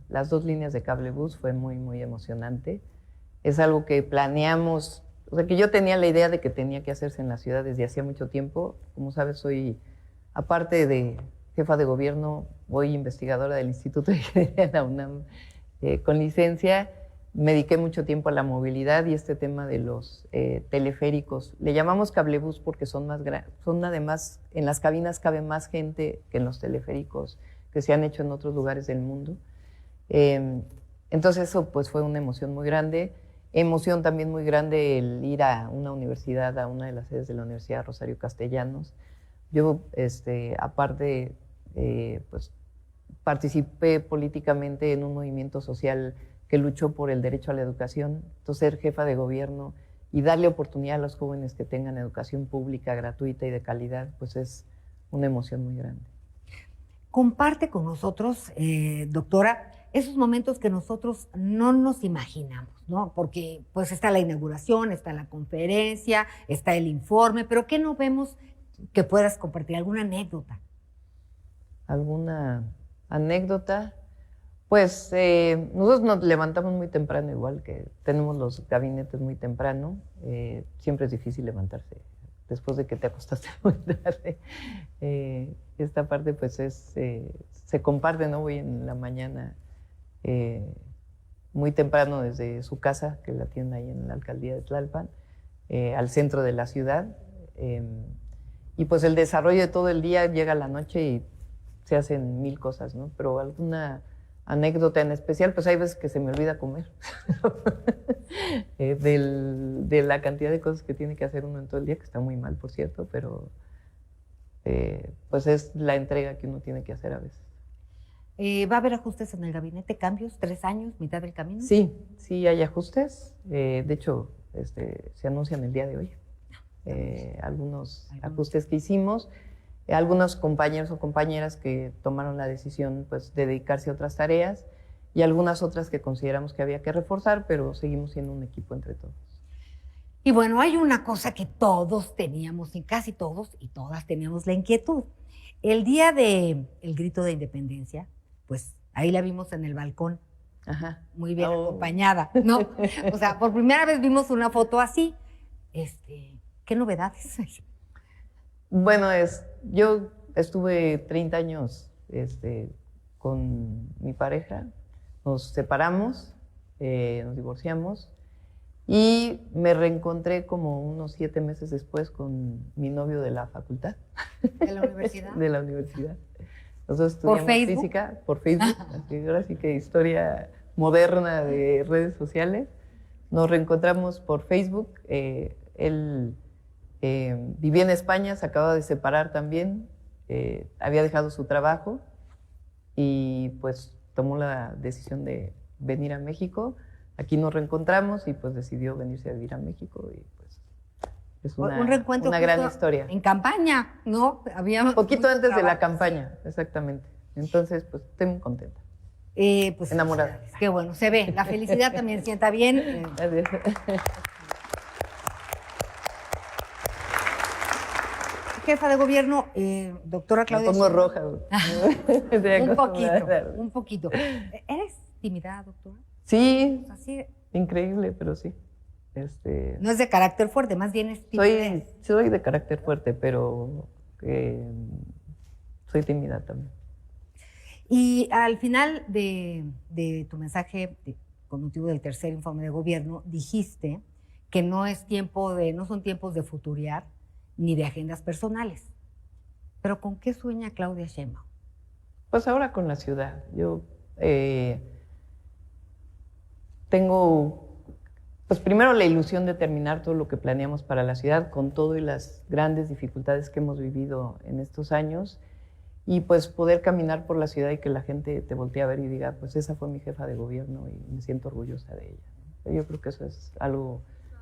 Speaker 2: las 2 líneas de cablebús fue muy, muy emocionante. Es algo que planeamos. O sea, que yo tenía la idea de que tenía que hacerse en la ciudad desde hacía mucho tiempo. Como sabes, soy, aparte de jefa de gobierno, voy investigadora del Instituto de Ingeniería de la UNAM con licencia. Me dediqué mucho tiempo a la movilidad y este tema de los teleféricos. Le llamamos cablebús porque son además, en las cabinas cabe más gente que en los teleféricos que se han hecho en otros lugares del mundo. Entonces eso pues fue una emoción muy grande. Emoción también muy grande el ir a una universidad, a una de las sedes de la Universidad Rosario Castellanos. Yo, aparte, pues participé políticamente en un movimiento social que luchó por el derecho a la educación. Entonces, ser jefa de gobierno y darle oportunidad a los jóvenes que tengan educación pública, gratuita y de calidad, pues es una emoción muy grande.
Speaker 1: Comparte con nosotros, doctora, esos momentos que nosotros no nos imaginamos, ¿no? Porque pues está la inauguración, está la conferencia, está el informe, pero ¿qué no vemos que puedas compartir? ¿Alguna anécdota?
Speaker 2: ¿Alguna anécdota? Pues nosotros nos levantamos muy temprano, igual que tenemos los gabinetes muy temprano. Siempre es difícil levantarse después de que te acostaste muy tarde. Esta parte pues se comparte, ¿no? Voy en la mañana muy temprano desde su casa, que la tiene ahí en la alcaldía de Tlalpan, al centro de la ciudad. Y pues el desarrollo de todo el día llega a la noche y se hacen 1000 cosas, ¿no? Pero alguna anécdota en especial, pues hay veces que se me olvida comer de la cantidad de cosas que tiene que hacer uno en todo el día, que está muy mal, por cierto, pero pues es la entrega que uno tiene que hacer a veces.
Speaker 1: ¿Va a haber ajustes en el gabinete, cambios, 3 años, mitad del camino?
Speaker 2: Sí, sí hay ajustes. De hecho, se anuncian el día de hoy. Algunos ajustes que hicimos. Algunos compañeros o compañeras que tomaron la decisión pues, de dedicarse a otras tareas y algunas otras que consideramos que había que reforzar, pero seguimos siendo un equipo entre todos.
Speaker 1: Y bueno, hay una cosa que todos teníamos, y casi todos y todas teníamos la inquietud. El día del grito de independencia, pues ahí la vimos en el balcón, muy bien acompañada, ¿no? O sea, por primera vez vimos una foto así. ¿Qué novedades?
Speaker 2: Bueno, yo estuve 30 años con mi pareja, nos separamos, nos divorciamos y me reencontré como unos 7 meses después con mi novio de la facultad.
Speaker 1: ¿De la universidad?
Speaker 2: De la universidad. Nosotros estudiamos física por Facebook, así, ahora sí que historia moderna de redes sociales. Nos reencontramos por Facebook, él vivía en España, se acaba de separar también, había dejado su trabajo y pues tomó la decisión de venir a México. Aquí nos reencontramos y pues decidió venirse a vivir a México y pues es
Speaker 1: un reencuentro
Speaker 2: una gran historia.
Speaker 1: En campaña, ¿no? Había
Speaker 2: poquito antes de la campaña, exactamente. Entonces pues estoy muy contenta.
Speaker 1: Pues,
Speaker 2: enamorada.
Speaker 1: Qué bueno, se ve. La felicidad también sienta bien. Jefa de gobierno, doctora Claudia.
Speaker 2: Me pongo roja.
Speaker 1: Un poquito. ¿Eres tímida, doctora?
Speaker 2: Sí,
Speaker 1: ¿Así?
Speaker 2: Increíble, pero sí.
Speaker 1: No es de carácter fuerte, más bien es tímida.
Speaker 2: Soy de carácter fuerte, pero soy tímida también.
Speaker 1: Y al final de tu mensaje, con motivo del tercer informe de gobierno, dijiste que no son tiempos de futurear ni de agendas personales. ¿Pero con qué sueña Claudia Sheinbaum?
Speaker 2: Pues ahora con la ciudad. Yo tengo, pues primero la ilusión de terminar todo lo que planeamos para la ciudad, con todo y las grandes dificultades que hemos vivido en estos años, y pues poder caminar por la ciudad y que la gente te voltee a ver y diga, pues esa fue mi jefa de gobierno y me siento orgullosa de ella, ¿no? Yo creo que eso es algo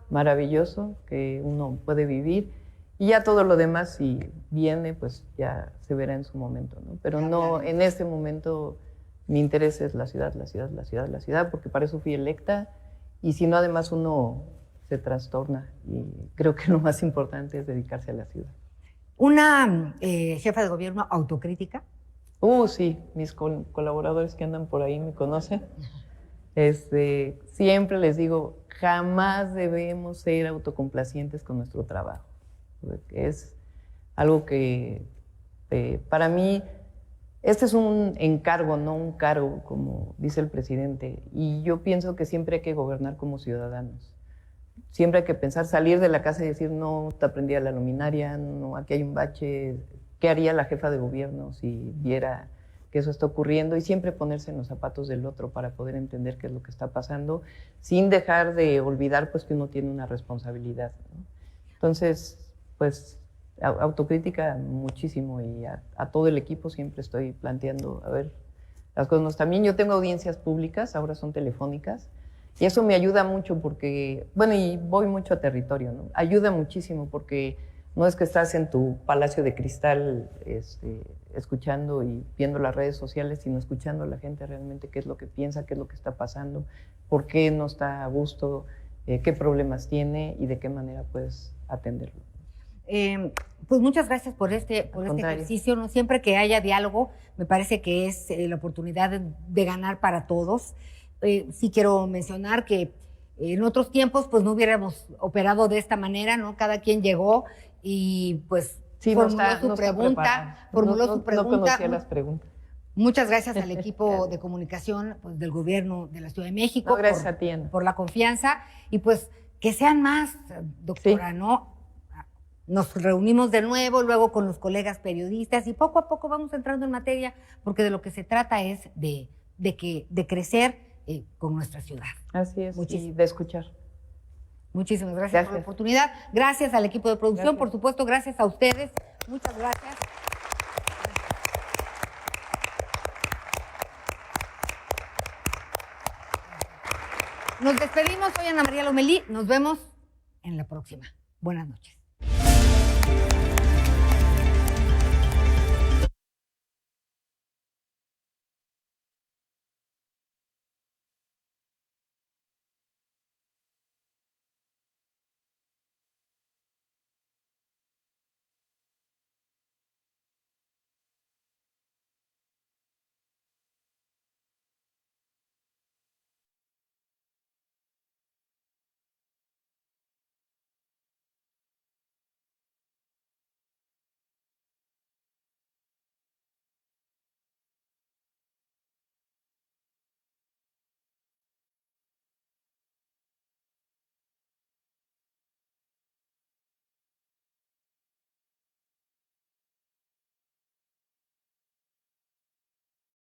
Speaker 2: maravilloso que uno puede vivir. Y ya todo lo demás, si viene, pues ya se verá en su momento, ¿no? Pero no, en este momento mi interés es la ciudad, la ciudad, la ciudad, la ciudad, porque para eso fui electa. Y si no, además uno se trastorna. Y creo que lo más importante es dedicarse a la ciudad.
Speaker 1: ¿Una jefa de gobierno autocrítica?
Speaker 2: Sí, mis colaboradores que andan por ahí me conocen. Siempre les digo, jamás debemos ser autocomplacientes con nuestro trabajo. Es algo que para mí, este es un encargo, no un cargo, como dice el presidente. Y yo pienso que siempre hay que gobernar como ciudadanos. Siempre hay que pensar, salir de la casa y decir, no, te aprendí la luminaria, no, aquí hay un bache. ¿Qué haría la jefa de gobierno si viera que eso está ocurriendo? Y siempre ponerse en los zapatos del otro para poder entender qué es lo que está pasando, sin dejar de olvidar pues, que uno tiene una responsabilidad, ¿no? Entonces, pues autocrítica muchísimo y a todo el equipo siempre estoy planteando, a ver, las cosas. También yo tengo audiencias públicas, ahora son telefónicas, y eso me ayuda mucho porque, bueno, y voy mucho a territorio, ¿no? Ayuda muchísimo porque no es que estás en tu palacio de cristal escuchando y viendo las redes sociales, sino escuchando a la gente realmente qué es lo que piensa, qué es lo que está pasando, por qué no está a gusto, qué problemas tiene y de qué manera puedes atenderlo.
Speaker 1: Pues muchas gracias por este ejercicio, ¿no? Siempre que haya diálogo, me parece que es la oportunidad de ganar para todos. Sí quiero mencionar que en otros tiempos pues no hubiéramos operado de esta manera, ¿no? Cada quien llegó y pues
Speaker 2: sí,
Speaker 1: formuló su pregunta.
Speaker 2: No conocía las preguntas.
Speaker 1: Muchas gracias al equipo de comunicación pues, del gobierno de la Ciudad de México.
Speaker 2: No, gracias a ti, Ana.
Speaker 1: Por la confianza y pues que sean más, doctora, sí. ¿No? Nos reunimos de nuevo, luego con los colegas periodistas y poco a poco vamos entrando en materia porque de lo que se trata es de crecer con nuestra ciudad.
Speaker 2: Así es, y de escuchar.
Speaker 1: Muchísimas gracias por la oportunidad. Gracias al equipo de producción, por supuesto, gracias a ustedes. Muchas gracias. Nos despedimos. Soy Ana María Lomelí. Nos vemos en la próxima. Buenas noches.